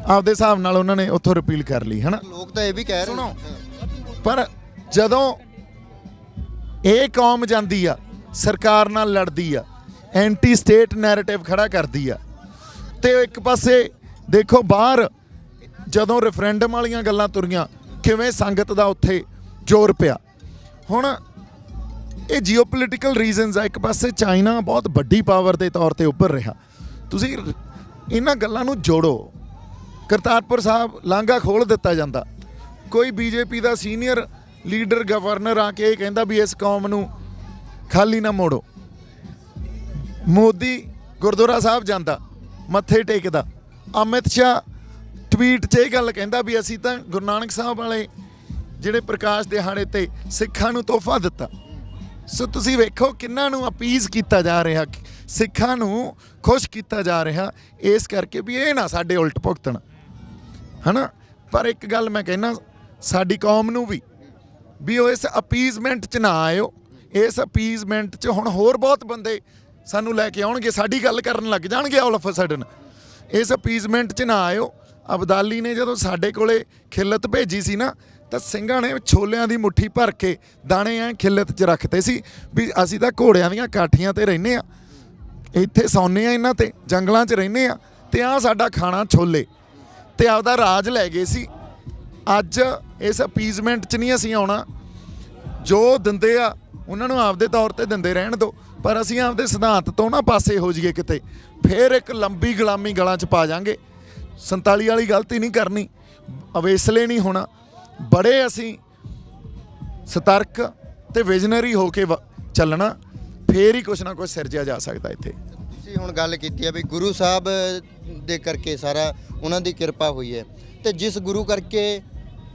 ਆਪਦੇ ਹਿਸਾਬ ਨਾਲ ਉਹਨਾਂ ਨੇ ਉੱਥੋਂ ਰਿਪੀਲ ਕਰ ਲਈ, ਹੈ ਨਾ। ਲੋਕ ਤਾਂ ਇਹ ਵੀ ਕਹਿ ਰਹੇ ਸੁਣੋ, ਪਰ ਜਦੋਂ ਇਹ ਕੌਮ ਜਾਂਦੀ ਆ ਸਰਕਾਰ ਨਾਲ ਲੜਦੀ ਆ, ਐਂਟੀ ਸਟੇਟ ਨੈਰੇਟਿਵ ਖੜਾ ਕਰਦੀ ਆ, ਤੇ ਇੱਕ ਪਾਸੇ ਦੇਖੋ ਬਾਹਰ ਜਦੋਂ ਰੈਫਰੈਂਡਮ ਵਾਲੀਆਂ ਗੱਲਾਂ ਤੁਰੀਆਂ ਕਿਵੇਂ ਸੰਗਤ ਦਾ ਉੱਥੇ ਜ਼ੋਰ ਪਿਆ। ਹੁਣ ਇਹ ਜੀਓਪੋਲੀਟੀਕਲ ਰੀਜ਼ਨਸ ਆ। ਇੱਕ ਪਾਸੇ ਚਾਈਨਾ ਬਹੁਤ ਵੱਡੀ ਪਾਵਰ ਦੇ ਤੌਰ ਤੇ ਉੱਭਰ ਰਿਹਾ, ਤੁਸੀਂ ਇਹਨਾਂ ਗੱਲਾਂ ਨੂੰ ਜੋੜੋ। ਕਰਤਾਰਪੁਰ ਸਾਹਿਬ ਲਾਂਘਾ ਖੋਲ੍ਹ ਦਿੱਤਾ ਜਾਂਦਾ, ਕੋਈ BJP ਦਾ ਸੀਨੀਅਰ ਲੀਡਰ ਗਵਰਨਰ ਆ ਕੇ ਇਹ ਕਹਿੰਦਾ ਵੀ ਇਸ ਕੌਮ ਨੂੰ ਖਾਲੀ ਨਾ ਮੋੜੋ। ਮੋਦੀ ਗੁਰਦੁਆਰਾ ਸਾਹਿਬ ਜਾਂਦਾ, ਮੱਥੇ ਟੇਕਦਾ। ਅਮਿਤ ਸ਼ਾਹ ਟਵੀਟ 'ਚ ਇਹ ਗੱਲ ਕਹਿੰਦਾ ਵੀ ਅਸੀਂ ਤਾਂ ਗੁਰੂ ਨਾਨਕ ਸਾਹਿਬ ਵਾਲੇ ਜਿਹੜੇ ਪ੍ਰਕਾਸ਼ ਦਿਹਾੜੇ ਤੇ ਸਿੱਖਾਂ ਨੂੰ ਤੋਹਫਾ ਦਿੱਤਾ। ਸੋ ਤੁਸੀਂ ਵੇਖੋ ਕਿੰਨਾਂ ਨੂੰ ਅਪੀਜ਼ ਕੀਤਾ ਜਾ ਰਿਹਾ, ਸਿੱਖਾਂ ਨੂੰ ਖੁਸ਼ ਕੀਤਾ ਜਾ ਰਿਹਾ, ਇਸ ਕਰਕੇ ਵੀ ਇਹ ਨਾ ਸਾਡੇ ਉਲਟ ਭੁਗਤਣ, ਹੈ ਨਾ। ਪਰ ਇੱਕ ਗੱਲ ਮੈਂ ਕਹਿੰਦਾ ਸਾਡੀ ਕੌਮ ਨੂੰ ਵੀ ਉਹ ਇਸ ਅਪੀਜ਼ਮੈਂਟ 'ਚ ਨਾ ਆਇਓ। ਇਸ ਅਪੀਜ਼ਮੈਂਟ 'ਚ ਹੁਣ ਹੋਰ ਬਹੁਤ ਬੰਦੇ ਸਾਨੂੰ ਲੈ ਕੇ ਆਉਣਗੇ, ਸਾਡੀ ਗੱਲ ਕਰਨ ਲੱਗ ਜਾਣਗੇ ਆਲ ਆਫ ਅ ਸਡਨ। ਇਸ ਅਪੀਜ਼ਮੈਂਟ 'ਚ ਨਾ ਆਇਓ। ਅਬਦਾਲੀ ਨੇ ਜਦੋਂ ਸਾਡੇ ਕੋਲੇ ਖਿੱਲਤ ਭੇਜੀ ਸੀ ਨਾ ਤਾਂ ਸਿੰਘਾਂ ਨੇ ਛੋਲਿਆਂ ਦੀ ਮੁੱਠੀ ਭਰ ਕੇ ਦਾਣੇ ਐ ਖਿੱਲਤ 'ਚ ਰੱਖਤੇ ਸੀ ਵੀ ਅਸੀਂ ਤਾਂ ਘੋੜਿਆਂ ਦੀਆਂ ਕਾਠੀਆਂ ਤੇ ਰਹਿੰਦੇ ਆ, ਇੱਥੇ ਸੌਂਦੇ ਆ, ਇਹਨਾਂ ਤੇ ਜੰਗਲਾਂ 'ਚ ਰਹਿੰਦੇ ਆ, ਤੇ ਆਹ ਸਾਡਾ ਖਾਣਾ ਛੋਲੇ, ਤੇ ਆਪਦਾ ਰਾਜ ਲੈ ਗਏ ਸੀ। ਅੱਜ ਇਸ ਅਪੀਜ਼ਮੈਂਟ 'ਚ ਨਹੀਂ ਅਸੀਂ ਆਉਣਾ, ਜੋ ਦਿੰਦੇ ਆ ਉਹਨਾਂ ਨੂੰ ਆਪਦੇ ਤੌਰ ਤੇ ਦਿੰਦੇ ਰਹਿਣ ਦਿਓ, ਪਰ ਅਸੀਂ ਆਪਦੇ ਸਿਧਾਂਤ ਤੋਂ ਨਾ ਪਾਸੇ ਹੋ ਜਾਈਏ ਕਿਤੇ, ਫਿਰ ਇੱਕ ਲੰਬੀ ਗੁਲਾਮੀ ਗਲਾਂ 'ਚ ਪਾ ਜਾਾਂਗੇ। 47 ਵਾਲੀ ਗਲਤੀ ਨਹੀਂ ਕਰਨੀ, ਅਵੇਸਲੇ ਨਹੀਂ ਹੋਣਾ, ਬੜੇ ਅਸੀਂ ਸਤਰਕ ਤੇ ਵਿਜ਼ਨਰੀ ਹੋ ਕੇ ਚੱਲਣਾ, ਫੇਰ ਹੀ ਕੁਛ ਨਾ ਕੁਛ ਸਿਰਜਿਆ ਜਾ ਸਕਦਾ ਇੱਥੇ। ਤੁਸੀਂ ਹੁਣ ਗੱਲ ਕੀਤੀ ਹੈ ਵੀ ਗੁਰੂ ਸਾਹਿਬ ਦੇ ਕਰਕੇ ਸਾਰਾ ਉਹਨਾਂ ਦੀ ਕਿਰਪਾ ਹੋਈ ਹੈ, ਤੇ ਜਿਸ ਗੁਰੂ ਕਰਕੇ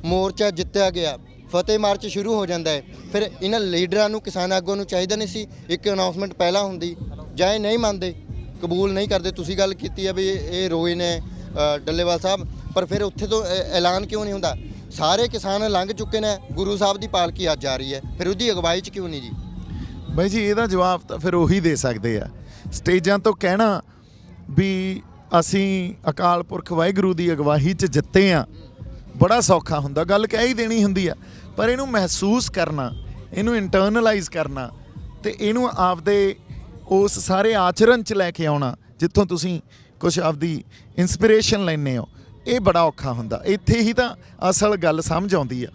ਮੋਰਚਾ ਜਿੱਤਿਆ ਗਿਆ, ਫਤਿਹ ਮਾਰਚ ਸ਼ੁਰੂ ਹੋ ਜਾਂਦਾ ਹੈ, ਫਿਰ ਇਹਨਾਂ ਲੀਡਰਾਂ ਨੂੰ, ਕਿਸਾਨ ਆਗੂਆਂ ਨੂੰ ਚਾਹੀਦਾ ਨਹੀਂ ਸੀ ਇੱਕ ਅਨਾਉਂਸਮੈਂਟ ਪਹਿਲਾਂ ਹੁੰਦੀ, ਜਾਂ ਇਹ ਨਹੀਂ ਮੰਨਦੇ, ਕਬੂਲ ਨਹੀਂ ਕਰਦੇ? ਤੁਸੀਂ ਗੱਲ ਕੀਤੀ ਹੈ ਵੀ ਇਹ ਰੋਏ ਨੇ ਡੱਲੇਵਾਲ ਸਾਹਿਬ, ਪਰ ਫਿਰ ਉੱਥੇ ਤੋਂ ਐਲਾਨ ਕਿਉਂ ਨਹੀਂ ਹੁੰਦਾ? ਸਾਰੇ ਕਿਸਾਨ ਲੰਘ ਚੁੱਕੇ ਨੇ, ਗੁਰੂ ਸਾਹਿਬ ਦੀ ਪਾਲਕੀ ਅੱਜ ਜਾ ਰਹੀ ਹੈ, ਫਿਰ ਉਹਦੀ ਅਗਵਾਈ 'ਚ ਕਿਉਂ ਨਹੀਂ ਜੀ? ਬਾਈ ਜੀ ਇਹਦਾ ਜਵਾਬ ਤਾਂ ਫਿਰ ਉਹੀ ਦੇ ਸਕਦੇ ਆ। ਸਟੇਜਾਂ ਤੋਂ ਕਹਿਣਾ ਵੀ ਅਸੀਂ ਅਕਾਲ ਪੁਰਖ ਵਾਹਿਗੁਰੂ ਦੀ ਅਗਵਾਈ 'ਚ ਜਿੱਤੇ ਆ ਬੜਾ ਸੌਖਾ ਹੁੰਦਾ, ਗੱਲ ਕਹਿ ਹੀ ਦੇਣੀ ਹੁੰਦੀ ਆ, ਪਰ ਇਹਨੂੰ ਮਹਿਸੂਸ ਕਰਨਾ, ਇਹਨੂੰ ਇੰਟਰਨਲਾਈਜ਼ ਕਰਨਾ, ਤੇ ਇਹਨੂੰ ਆਪਦੇ ਉਸ ਸਾਰੇ ਆਚਰਣ 'ਚ ਲੈ ਕੇ ਆਉਣਾ ਜਿੱਥੋਂ ਤੁਸੀਂ ਕੁਛ ਆਪਦੀ ਇੰਸਪੀਰੇਸ਼ਨ ਲੈਂਦੇ ਹੋ, ਇਹ ਬੜਾ ਔਖਾ ਹੁੰਦਾ। ਇੱਥੇ ਹੀ ਤਾਂ ਅਸਲ ਗੱਲ ਸਮਝ ਆਉਂਦੀ ਆ।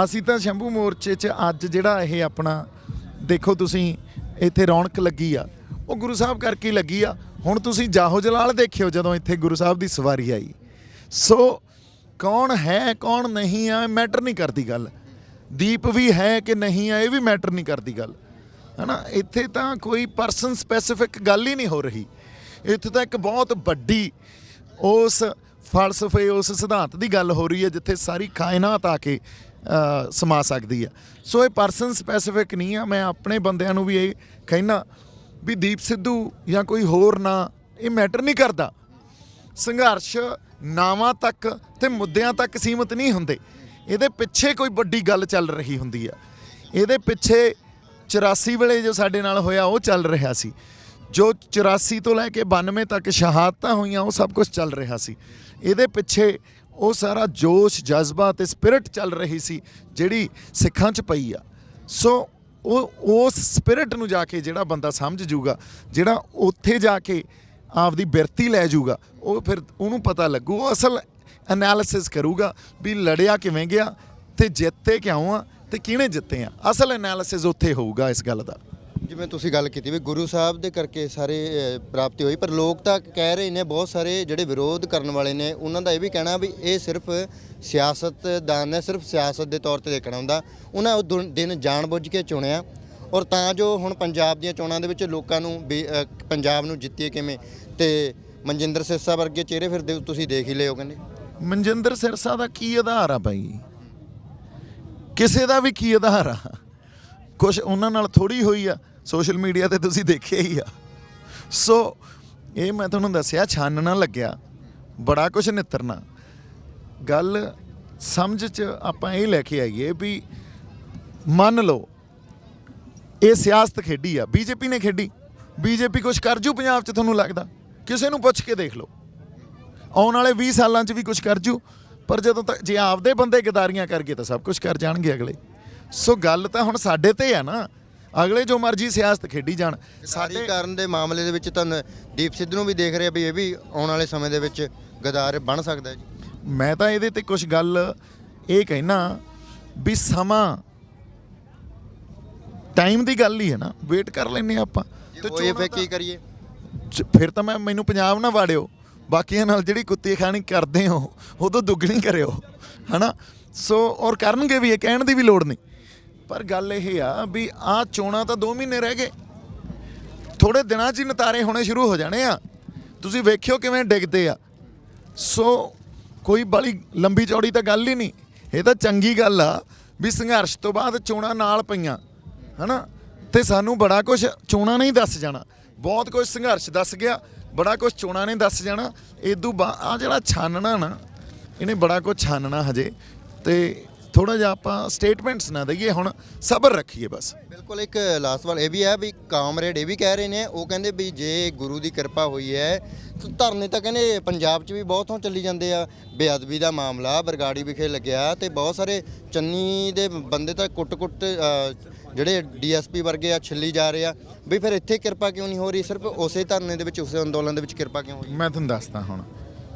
ਅਸੀਂ ਤਾਂ ਸ਼ੰਭੂ ਮੋਰਚੇ 'ਚ ਅੱਜ ਜਿਹੜਾ ਇਹ ਆਪਣਾ ਦੇਖੋ ਤੁਸੀਂ ਇੱਥੇ ਰੌਣਕ ਲੱਗੀ ਆ, ਉਹ ਗੁਰੂ ਸਾਹਿਬ ਕਰਕੇ ਲੱਗੀ ਆ। ਹੁਣ ਤੁਸੀਂ ਜਾਹੋ ਜਲਾਲ ਦੇਖਿਓ ਜਦੋਂ ਇੱਥੇ ਗੁਰੂ ਸਾਹਿਬ ਦੀ ਸਵਾਰੀ ਆਈ, ਸੋ ਕੌਣ ਹੈ ਕੌਣ ਨਹੀਂ ਆ ਮੈਟਰ ਨਹੀਂ ਕਰਦੀ ਗੱਲ, ਦੀਪ ਵੀ ਹੈ ਕਿ ਨਹੀਂ ਆ ਇਹ ਵੀ ਮੈਟਰ ਨਹੀਂ ਕਰਦੀ ਗੱਲ, ਹੈ ਨਾ। ਇੱਥੇ ਤਾਂ ਕੋਈ ਪਰਸਨ ਸਪੈਸੀਫਿਕ ਗੱਲ ਹੀ ਨਹੀਂ ਹੋ ਰਹੀ, ਇੱਥੇ ਤਾਂ ਇੱਕ ਬਹੁਤ ਵੱਡੀ ਉਸ ਫਲਸਫੇ, ਉਸ ਸਿਧਾਂਤ ਦੀ ਗੱਲ ਹੋ ਰਹੀ ਹੈ ਜਿੱਥੇ ਸਾਰੀ ਕਾਇਨਾਤ ਆ ਕੇ ਸਮਾ ਸਕਦੀ ਆ। ਸੋ ਇਹ ਪਰਸਨ ਸਪੈਸੀਫਿਕ ਨਹੀਂ ਆ। ਮੈਂ ਆਪਣੇ ਬੰਦਿਆਂ ਨੂੰ ਵੀ ਇਹ ਕਹਿਣਾ ਵੀ ਦੀਪ ਸਿੱਧੂ ਜਾਂ ਕੋਈ ਹੋਰ ਨਾ, ਇਹ ਮੈਟਰ ਨਹੀਂ ਕਰਦਾ। ਸੰਘਰਸ਼ ਨਾਵਾਂ ਤੱਕ ਤੇ ਮੁੱਦਿਆਂ ਤੱਕ ਸੀਮਤ ਨਹੀਂ ਹੁੰਦੇ, ਇਹਦੇ ਪਿੱਛੇ ਕੋਈ ਵੱਡੀ ਗੱਲ ਚੱਲ ਰਹੀ ਹੁੰਦੀ ਆ। ਇਹਦੇ ਪਿੱਛੇ 84 ਵੇਲੇ ਜੋ ਸਾਡੇ ਨਾਲ ਹੋਇਆ ਉਹ ਚੱਲ ਰਿਹਾ ਸੀ, ਜੋ 84 ਤੋਂ ਲੈ ਕੇ 92 ਤੱਕ ਸ਼ਹਾਦਤਾਂ ਹੋਈਆਂ ਉਹ ਸਭ ਕੁਝ ਚੱਲ ਰਿਹਾ ਸੀ। ਇਹਦੇ ਪਿੱਛੇ ਉਹ ਸਾਰਾ ਜੋਸ਼, ਜਜ਼ਬਾ ਤੇ ਸਪਿਰਿਟ ਚੱਲ ਰਹੀ ਸੀ ਜਿਹੜੀ ਸਿੱਖਾਂ 'ਚ ਪਈ ਆ। ਸੋ ਉਹ ਉਸ ਸਪਿਰਿਟ ਨੂੰ ਜਾ ਕੇ ਜਿਹੜਾ ਬੰਦਾ ਸਮਝ ਜੂਗਾ, ਜਿਹੜਾ ਉੱਥੇ ਜਾ ਕੇ ਆਪਦੀ ਬਿਰਤੀ ਲੈ ਜੂਗਾ, ਉਹ ਫਿਰ ਉਹਨੂੰ ਪਤਾ ਲੱਗੂ, ਉਹ ਅਸਲ ਐਨਾਲਿਸਿਸ ਕਰੂਗਾ ਵੀ ਲੜਿਆ ਕਿਵੇਂ ਗਿਆ ਤੇ ਜਿੱਤੇ ਕਿਉਂ ਆ ਤੇ ਕਿਹਨੇ ਜਿੱਤੇ ਆ। ਅਸਲ ਐਨਾਲਿਸਿਸ ਉੱਥੇ ਹੋਊਗਾ ਇਸ ਗੱਲ ਦਾ। ਜਿਵੇਂ ਤੁਸੀਂ ਗੱਲ ਕੀਤੀ ਵੀ ਗੁਰੂ ਸਾਹਿਬ ਦੇ ਕਰਕੇ ਸਾਰੇ ਪ੍ਰਾਪਤੀ ਹੋਈ, ਪਰ ਲੋਕ ਤਾਂ ਕਹਿ ਰਹੇ ਨੇ, ਬਹੁਤ ਸਾਰੇ ਜਿਹੜੇ ਵਿਰੋਧ ਕਰਨ ਵਾਲੇ ਨੇ ਉਹਨਾਂ ਦਾ ਇਹ ਵੀ ਕਹਿਣਾ ਵੀ ਇਹ ਸਿਰਫ ਸਿਆਸਤਦਾਨ ਨੇ, ਸਿਰਫ ਸਿਆਸਤ ਦੇ ਤੌਰ ਤੇ ਦੇਖਣਾ ਹੁੰਦਾ। ਉਹਨਾਂ ਉਹ ਦਿਨ ਜਾਣਬੁੱਝ ਕੇ ਚੁਣਿਆ, ਔਰ ਤਾਂ ਜੋ ਹੁਣ ਪੰਜਾਬ ਦੀਆਂ ਚੋਣਾਂ ਦੇ ਵਿੱਚ ਲੋਕਾਂ ਨੂੰ ਪੰਜਾਬ ਨੂੰ ਜਿੱਤੀਏ ਕਿਵੇਂ। ਤੇ ਮਨਜਿੰਦਰ ਸਿਰਸਾ ਵਰਗੇ ਚਿਹਰੇ ਫਿਰ ਤੁਸੀਂ ਦੇਖ ਹੀ ਲਿਓ। ਕਹਿੰਦੇ ਮਨਜਿੰਦਰ ਸਿਰਸਾ ਦਾ ਕੀ ਆਧਾਰ ਆ ਭਾਈ? ਕਿਸੇ ਦਾ ਵੀ ਕੀ ਆਧਾਰ ਆ? ਕੁਛ ਉਹਨਾਂ ਨਾਲ ਥੋੜੀ ਹੋਈ ਆ, ਸੋਸ਼ਲ ਮੀਡੀਆ ਤੇ ਤੁਸੀਂ ਦੇਖਿਆ ਹੀ ਆ। ਸੋ ਇਹ ਮੈਂ ਤੁਹਾਨੂੰ ਦੱਸਿਆ, ਛਾਨਣਾ ਲੱਗਿਆ, ਬੜਾ ਕੁਛ ਨਿੱਤਰਨਾ। ਗੱਲ ਸਮਝ 'ਚ ਆਪਾਂ ਇਹ ਲੈ ਕੇ ਆਈਏ ਵੀ ਮੰਨ ਲਓ ਇਹ ਸਿਆਸਤ ਖੇਡੀ ਆ, ਬੀਜੇਪੀ ਨੇ ਖੇਡੀ, ਬੀਜੇਪੀ ਕੁਛ ਕਰ ਜੂ ਪੰਜਾਬ 'ਚ? ਤੁਹਾਨੂੰ ਲੱਗਦਾ? ਕਿਸੇ ਨੂੰ ਪੁੱਛ ਕੇ ਦੇਖ ਲਓ, ਆਉਣ ਵਾਲੇ 20 ਸਾਲਾਂ 'ਚ ਵੀ ਕੁਛ ਕਰ ਜੂ? ਪਰ ਜਦੋਂ ਤੱਕ ਜੇ ਆਪਦੇ ਬੰਦੇ ਗਦਾਰੀਆਂ ਕਰ ਗਏ ਤਾਂ ਸਭ ਕੁਛ ਕਰ ਜਾਣਗੇ ਅਗਲੇ। ਸੋ ਗੱਲ ਤਾਂ ਹੁਣ ਸਾਡੇ ਤੇ ਆ ਨਾ, ਅਗਲੇ ਜੋ ਮਰਜ਼ੀ ਸਿਆਸਤ ਖੇਡੀ ਜਾਣ। ਸਾਡੇ ਕਾਰਨ ਦੇ ਮਾਮਲੇ ਦੇ ਵਿੱਚ ਤਾਂ ਦੀਪ ਸਿੱਧੂ ਨੂੰ ਵੀ ਦੇਖ ਰਿਹਾ ਵੀ ਇਹ ਵੀ ਆਉਣ ਵਾਲੇ ਸਮੇਂ ਦੇ ਵਿੱਚ ਗਦਾਰ ਬਣ ਸਕਦਾ ਹੈ ਜੀ। ਮੈਂ ਤਾਂ ਇਹਦੇ ਤੇ ਕੁਛ ਗੱਲ ਇਹ ਕਹਿਣਾ ਵੀ ਸਮਾਂ ਟਾਈਮ ਦੀ ਗੱਲ ਹੀ ਹੈ ਨਾ, ਵੇਟ ਕਰ ਲੈਂਦੇ ਆਪਾਂ। ਤੇ ਫਿਰ ਕੀ ਕਰੀਏ? ਫਿਰ ਤਾਂ ਮੈਨੂੰ ਪੰਜਾਬ ਨਾ ਵਾੜਿਓ, ਬਾਕੀਆਂ ਨਾਲ ਜਿਹੜੀ ਕੁੱਤੀ ਖਾਣੀ ਕਰਦੇ ਹੋ ਉਦੋਂ ਦੁੱਗਣੀ ਕਰਿਓ, ਹੈ ਨਾ। ਸੋ ਔਰ ਕਰਨਗੇ ਵੀ, ਇਹ ਕਹਿਣ ਦੀ ਵੀ ਲੋੜ ਨਹੀਂ। ਪਰ ਗੱਲ ਇਹ ਆ ਵੀ ਆਹ ਚੋਣਾਂ ਤਾਂ 2 ਮਹੀਨੇ ਰਹਿ ਗਏ, ਥੋੜੇ ਦਿਨਾਂ 'ਚ ਹੀ ਨਤਾਰੇ ਹੋਣੇ ਸ਼ੁਰੂ ਹੋ ਜਾਣੇ ਆ। ਤੁਸੀਂ ਵੇਖਿਓ ਕਿਵੇਂ ਡਿੱਗਦੇ ਆ। ਸੋ ਕੋਈ ਬੜੀ ਲੰਬੀ ਚੌੜੀ ਤਾਂ ਗੱਲ ਹੀ ਨਹੀਂ, ਇਹ ਤਾਂ ਚੰਗੀ ਗੱਲ ਆ ਵੀ ਸੰਘਰਸ਼ ਤੋਂ ਬਾਅਦ ਚੋਣਾਂ ਨਾਲ ਪਈਆਂ, ਹੈ ਨਾ। ਤੇ ਸਾਨੂੰ ਬੜਾ ਕੁਛ ਚੋਣਾਂ ਨਹੀਂ ਦੱਸ ਜਾਣਾ, ਬਹੁਤ ਕੁਛ ਸੰਘਰਸ਼ ਦੱਸ ਗਿਆ, ਬੜਾ ਕੁਛ ਚੋਣਾਂ ਨੇ ਦੱਸ ਜਾਣਾ। ਇਦੋਂ ਬਾਅਦ ਆ ਜਿਹੜਾ ਛਾਨਣਾ ਨਾ, ਇਹਨੇ ਬੜਾ ਕੁਛ ਛਾਨਣਾ ਹਜੇ, ਤੇ ਥੋੜਾ ਜਿਹਾ ਆਪਾਂ ਸਟੇਟਮੈਂਟਸ ਨਾ ਦਈਏ, ਹੁਣ ਸਬਰ ਰੱਖੀਏ ਬਸ। ਬਿਲਕੁਲ। ਇੱਕ ਲਾਸਟ ਵਾਰ ਇਹ ਵੀ ਹੈ ਵੀ ਕਾਮਰੇਡ ਇਹ ਵੀ ਕਹਿ ਰਹੇ ਨੇ, ਉਹ ਕਹਿੰਦੇ ਵੀ ਜੇ ਗੁਰੂ ਦੀ ਕਿਰਪਾ ਹੋਈ ਹੈ ਤਾਂ ਧਰਨੇ ਤਾਂ ਕਹਿੰਦੇ ਪੰਜਾਬ 'ਚ ਵੀ ਬਹੁਤ ਹੋਂ ਚੱਲੀ ਜਾਂਦੇ ਆ। ਬੇਅਦਬੀ ਦਾ ਮਾਮਲਾ ਬਰਗਾੜੀ ਵਿਖੇ ਲੱਗਿਆ ਤੇ ਬਹੁਤ ਸਾਰੇ ਚੰਨੀ ਦੇ ਬੰਦੇ ਤਾਂ ਕੁੱਟ-ਕੁੱਟ ਜਿਹੜੇ ਡੀਐਸਪੀ ਵਰਗੇ ਆ ਛਿੱਲੀ ਜਾ ਰਹੇ ਆ ਵੀ ਫਿਰ ਇੱਥੇ ਕਿਰਪਾ ਕਿਉਂ ਨਹੀਂ ਹੋ ਰਹੀ? ਸਿਰਫ ਉਸੇ ਧਰਨੇ ਦੇ ਵਿੱਚ, ਉਸੇ ਅੰਦੋਲਨ ਦੇ ਵਿੱਚ ਕਿਰਪਾ ਕਿਉਂ ਹੋਈ? ਮੈਂ ਤੁਹਾਨੂੰ ਦੱਸਦਾ, ਹੁਣ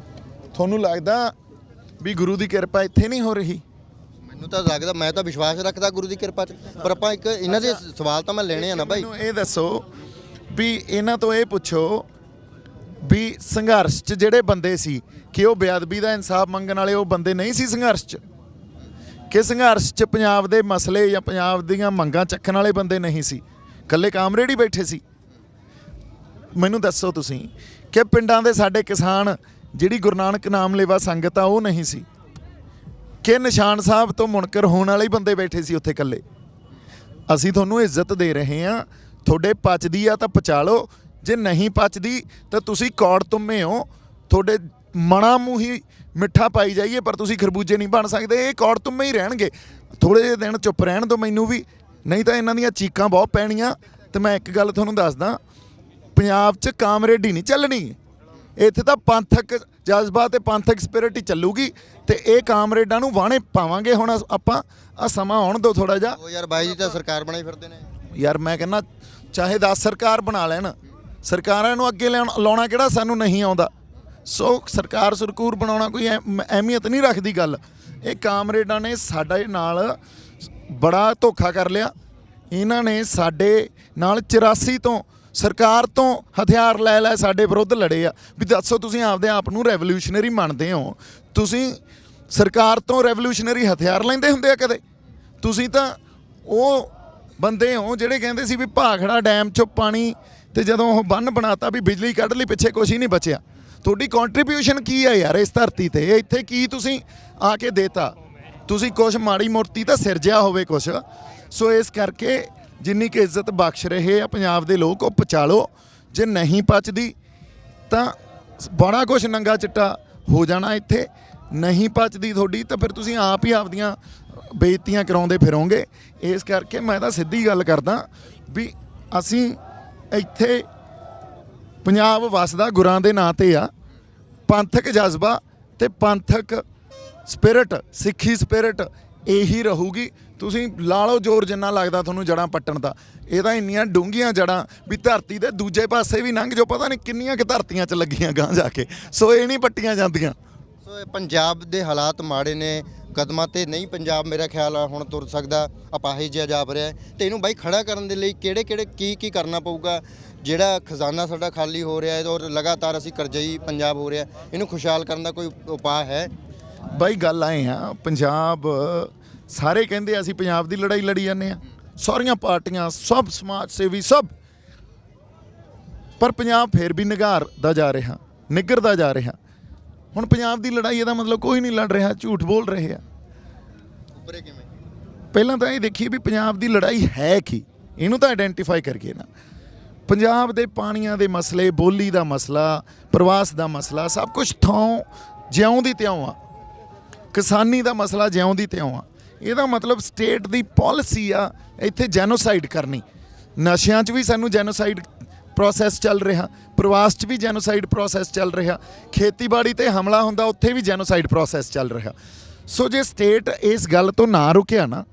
ਤੁਹਾਨੂੰ ਲੱਗਦਾ ਵੀ ਗੁਰੂ ਦੀ ਕਿਰਪਾ ਇੱਥੇ ਨਹੀਂ ਹੋ ਰਹੀ? ਮੈਨੂੰ ਤਾਂ ਲੱਗਦਾ, ਮੈਂ ਤਾਂ ਵਿਸ਼ਵਾਸ ਰੱਖਦਾ ਗੁਰੂ ਦੀ ਕਿਰਪਾ 'ਚ, ਪਰ ਆਪਾਂ ਇੱਕ ਇਹਨਾਂ ਦੇ ਸਵਾਲ ਤਾਂ ਮੈਂ ਲੈਣੇ ਆ ਨਾ ਬਾਈ। ਮੈਨੂੰ ਇਹ ਦੱਸੋ ਵੀ ਇਹਨਾਂ ਤੋਂ ਇਹ ਪੁੱਛੋ ਵੀ ਸੰਘਰਸ਼ 'ਚ ਜਿਹੜੇ ਬੰਦੇ ਸੀ ਕਿ ਉਹ ਬੇਅਦਬੀ ਦਾ ਇਨਸਾਫ ਮੰਗਣ ਵਾਲੇ ਉਹ ਬੰਦੇ ਨਹੀਂ ਸੀ ਸੰਘਰਸ਼ 'ਚ? ਕਿ ਸੰਘਰਸ਼ 'ਚ ਪੰਜਾਬ ਦੇ ਮਸਲੇ ਜਾਂ ਪੰਜਾਬ ਦੀਆਂ ਮੰਗਾਂ ਚੱਕਣ ਵਾਲੇ ਬੰਦੇ ਨਹੀਂ ਸੀ? ਇਕੱਲੇ ਕਾਮਰੇਡ ਹੀ ਬੈਠੇ ਸੀ? ਮੈਨੂੰ ਦੱਸੋ ਤੁਸੀਂ ਕਿ ਪਿੰਡਾਂ ਦੇ ਸਾਡੇ ਕਿਸਾਨ, ਜਿਹੜੀ ਗੁਰੂ ਨਾਨਕ ਨਾਮ ਲੇਵਾ ਸੰਗਤ ਆ, ਉਹ ਨਹੀਂ ਸੀ? ਕਿ ਨਿਸ਼ਾਨ ਸਾਹਿਬ ਤੋਂ ਮੁਨਕਰ ਹੋਣ ਵਾਲੇ ਹੀ ਬੰਦੇ ਬੈਠੇ ਸੀ ਉੱਥੇ ਇਕੱਲੇ? ਅਸੀਂ ਤੁਹਾਨੂੰ ਇੱਜ਼ਤ ਦੇ ਰਹੇ ਹਾਂ, ਤੁਹਾਡੇ ਪਚਦੀ ਆ ਤਾਂ ਪਚਾ ਲਓ, ਜੇ ਨਹੀਂ ਪਚਦੀ ਤਾਂ ਤੁਸੀਂ ਕੌੜ ਤੁੰਮੇ ਹੋ, ਤੁਹਾਡੇ ਮਣਾ ਮੂੰਹ ਹੀ ਮਿੱਠਾ ਪਾਈ ਜਾਈਏ ਪਰ ਤੁਸੀਂ ਖਰਬੂਜੇ ਨਹੀਂ ਬਣ ਸਕਦੇ। ਇਹ ਕੌੜ ਤੁੰਮੇ ਹੀ ਰਹਿਣਗੇ, ਥੋੜ੍ਹੇ ਜਿਹੇ ਦਿਨ ਚੁੱਪ ਰਹਿਣ ਦਿਓ ਮੈਨੂੰ ਵੀ, ਨਹੀਂ ਤਾਂ ਇਹਨਾਂ ਦੀਆਂ ਚੀਕਾਂ ਬਹੁਤ ਪੈਣੀਆਂ। ਤੇ ਮੈਂ ਇੱਕ ਗੱਲ ਤੁਹਾਨੂੰ ਦੱਸਦਾ, ਪੰਜਾਬ 'ਚ ਕਾਮਰੇਡੀ ਨਹੀਂ ਚੱਲਣੀ, ਇੱਥੇ ਤਾਂ ਪੰਥਕ ਜਜ਼ਬਾ ਤੇ ਪੰਥਕ ਸਪਿਰਿਟ ਹੀ ਚੱਲੂਗੀ ਤੇ ਇਹ ਕਾਮਰੇਡਾਂ ਨੂੰ ਵਾਹਣੇ ਪਾਵਾਂਗੇ। ਹੁਣ ਆਪਾਂ ਆ ਸਮਾਂ ਆਉਣ ਦਿਓ ਥੋੜਾ ਜਿਹਾ। 2022 ਦੀ ਤਾਂ ਸਰਕਾਰ ਬਣਾਈ ਫਿਰਦੇ ਨੇ ਯਾਰ, ਮੈਂ ਕਹਿੰਦਾ ਚਾਹੇ 10 ਸਰਕਾਰ ਬਣਾ ਲੈਣ, ਸਰਕਾਰਾਂ ਨੂੰ ਅੱਗੇ ਲਾਉਣਾ ਕਿਹੜਾ ਸਾਨੂੰ ਨਹੀਂ ਆਉਂਦਾ। ਸੋ ਸਰਕਾਰ ਸਰਕੂਰ ਬਣਾਉਣਾ ਕੋਈ ਅਹਿਮੀਅਤ ਨਹੀਂ ਰੱਖਦੀ ਗੱਲ। ਇਹ ਕਾਮਰੇਡਾਂ ਨੇ ਸਾਡੇ ਨਾਲ ਬੜਾ ਧੋਖਾ ਕਰ ਲਿਆ। ਇਹਨਾਂ ਨੇ ਸਾਡੇ ਨਾਲ 84 ਤੋਂ ਸਰਕਾਰ ਤੋਂ ਹਥਿਆਰ ਲੈ ਸਾਡੇ ਵਿਰੁੱਧ ਲੜੇ ਆ। ਵੀ ਦੱਸੋ, ਤੁਸੀਂ ਆਪਦੇ ਆਪ ਨੂੰ ਰੈਵੋਲੂਸ਼ਨਰੀ ਮੰਨਦੇ ਹੋ? ਤੁਸੀਂ ਸਰਕਾਰ ਤੋਂ ਰੈਵੋਲੂਸ਼ਨਰੀ ਹਥਿਆਰ ਲੈਂਦੇ ਹੁੰਦੇ ਆ ਕਦੇ? ਤੁਸੀਂ ਤਾਂ ਉਹ ਬੰਦੇ ਹੋ ਜਿਹੜੇ ਕਹਿੰਦੇ ਸੀ ਵੀ ਭਾਖੜਾ ਡੈਮ 'ਚੋਂ ਪਾਣੀ, ਤੇ ਜਦੋਂ ਉਹ ਬੰਨ੍ਹ ਬਣਾਤਾ ਵੀ ਬਿਜਲੀ ਕੱਢ ਲਈ, ਪਿੱਛੇ ਕੁਛ ਹੀ ਨਹੀਂ ਬਚਿਆ। ਤੁਹਾਡੀ ਕੰਟਰੀਬਿਊਸ਼ਨ ਕੀ ਹੈ ਯਾਰ ਇਸ ਧਰਤੀ ਤੇ? ਇੱਥੇ ਕੀ ਤੁਸੀਂ ਆ ਕੇ ਦੇਤਾ? ਤੁਸੀਂ ਕੁਛ ਮਾੜੀ ਮੂਰਤੀ ਤਾਂ ਸਿਰਜਿਆ ਹੋਵੇ ਕੁਛ। ਸੋ ਇਸ ਕਰਕੇ ਜਿੰਨੀ ਕਿ ਇੱਜ਼ਤ ਬਖਸ਼ ਰਹੇ ਆ ਪੰਜਾਬ ਦੇ ਲੋਕ, ਉਹ ਪਚਾ ਲਓ। ਜੇ ਨਹੀਂ ਪਚਦੀ ਤਾਂ ਬੜਾ ਕੁਛ ਨੰਗਾ ਚਿੱਟਾ ਹੋ ਜਾਣਾ ਇੱਥੇ। ਨਹੀਂ ਪਚਦੀ ਤੁਹਾਡੀ ਤਾਂ ਫਿਰ ਤੁਸੀਂ ਆਪ ਹੀ ਆਪਦੀਆਂ ਬੇਇੱਜ਼ਤੀਆਂ ਕਰਾਉਂਦੇ ਫਿਰੋਂਗੇ। ਇਸ ਕਰਕੇ ਮੈਂ ਤਾਂ ਸਿੱਧੀ ਗੱਲ ਕਰਦਾ ਵੀ ਅਸੀਂ ਇੱਥੇ ਪੰਜਾਬ ਵਸਦਾ ਗੁਰਾਂ ਦੇ ਨਾਂ 'ਤੇ ਆ। ਪੰਥਕ ਜਜ਼ਬਾ ਤੇ ਪੰਥਕ ਸਪਿਰਿਟ, ਸਿੱਖੀ ਸਪਿਰਿਟ ਇਹੀ ਰਹੂਗੀ। ਤੁਸੀਂ ਲਾ ਲਓ ਜ਼ੋਰ ਜਿੰਨਾ ਲੱਗਦਾ ਤੁਹਾਨੂੰ ਜੜ੍ਹਾਂ ਪੱਟਣ ਦਾ। ਇਹ ਤਾਂ ਇੰਨੀਆਂ ਡੂੰਘੀਆਂ ਜੜ੍ਹਾਂ ਵੀ ਧਰਤੀ ਦੇ ਦੂਜੇ ਪਾਸੇ ਵੀ ਲੰਘ ਜੋ, ਪਤਾ ਨਹੀਂ ਕਿੰਨੀਆਂ ਕਿ ਧਰਤੀਆਂ 'ਚ ਲੱਗੀਆਂ ਗਾਂ ਜਾ ਕੇ। ਸੋ ਇਹ ਨਹੀਂ ਪੱਟੀਆਂ ਜਾਂਦੀਆਂ। ਸੋ ਇਹ ਪੰਜਾਬ ਦੇ ਹਾਲਾਤ ਮਾੜੇ ਨੇ, ਕਦਮਾਂ ਤੇ ਨਹੀਂ ਪੰਜਾਬ ਮੇਰਾ ਖਿਆਲ ਆ ਹੁਣ ਤੁਰ ਸਕਦਾ, ਅਪਾਹਿਜ ਜਿਹਾ ਜਾਪ ਰਿਹਾ ਤੇ ਇਹਨੂੰ ਬਾਈ ਖੜਾ ਕਰਨ ਦੇ ਲਈ ਕਿਹੜੇ ਕੀ ਕਰਨਾ ਪਊਗਾ? ਜਿਹੜਾ ਖਜ਼ਾਨਾ ਸਾਡਾ ਖਾਲੀ ਹੋ ਰਿਹਾ ਹੈ ਔਰ ਲਗਾਤਾਰ ਅਸੀਂ ਕਰਜ਼ਈ ਪੰਜਾਬ ਹੋ ਰਿਹਾ, ਇਹਨੂੰ ਖੁਸ਼ਹਾਲ ਕਰਨ ਦਾ ਕੋਈ ਉਪਾਅ ਹੈ? ਬਾਈ ਗੱਲ ਆਏ ਆ, ਪੰਜਾਬ ਸਾਰੇ ਕਹਿੰਦੇ ਅਸੀਂ ਪੰਜਾਬ ਦੀ ਲੜਾਈ ਲੜੀ ਜਾਂਦੇ ਆ, ਸਾਰੀਆਂ ਪਾਰਟੀਆਂ, ਸਭ ਸਮਾਜ ਸੇਵੀ ਸਭ, ਪਰ ਪੰਜਾਬ ਫੇਰ ਵੀ ਨਿਘਰਦਾ ਜਾ ਰਿਹਾ। ਹੁਣ ਪੰਜਾਬ ਦੀ ਲੜਾਈ ਇਹਦਾ ਮਤਲਬ ਕੋਈ ਨਹੀਂ ਲੜ ਰਿਹਾ, ਝੂਠ ਬੋਲ ਰਹੇ ਆ। ਉੱਪਰੇ ਕਿਵੇਂ? ਪਹਿਲਾਂ ਤਾਂ ਇਹ ਦੇਖੀਏ ਵੀ ਪੰਜਾਬ ਦੀ ਲੜਾਈ ਹੈ ਕੀ, ਇਹਨੂੰ ਤਾਂ ਆਇਡੈਂਟੀਫਾਈ ਕਰੀਏ ਨਾ। ਪੰਜਾਬ ਦੇ ਪਾਣੀਆਂ ਦੇ ਮਸਲੇ, ਬੋਲੀ ਦਾ ਮਸਲਾ, ਪ੍ਰਵਾਸ ਦਾ ਮਸਲਾ, ਸਭ ਕੁਝ ਥਾਂ ਜਿਉਂ ਦੀ ਤਿਉਂ ਆ। ਕਿਸਾਨੀ ਦਾ ਮਸਲਾ ਜਿਉਂ ਦੀ ਤਿਉਂ ਆ। ਇਹਦਾ ਮਤਲਬ ਸਟੇਟ ਦੀ ਪਾਲਿਸੀ ਆ ਇੱਥੇ ਜੈਨੋਸਾਈਡ ਕਰਨੀ। ਨਸ਼ਿਆਂ 'ਚ ਵੀ ਸਾਨੂੰ ਜੈਨੋਸਾਈਡ ਪ੍ਰੋਸੈਸ ਚੱਲ ਰਿਹਾ, ਪ੍ਰਵਾਸ 'ਚ ਵੀ ਜੈਨੋਸਾਈਡ ਪ੍ਰੋਸੈਸ ਚੱਲ ਰਿਹਾ, ਖੇਤੀਬਾੜੀ ਤੇ ਹਮਲਾ ਹੁੰਦਾ ਉੱਥੇ ਵੀ ਜੈਨੋਸਾਈਡ ਪ੍ਰੋਸੈਸ ਚੱਲ ਰਿਹਾ। ਸੋ ਜੇ ਸਟੇਟ ਇਸ ਗੱਲ ਤੋਂ ਨਾ ਰੁਕਿਆ ਨਾ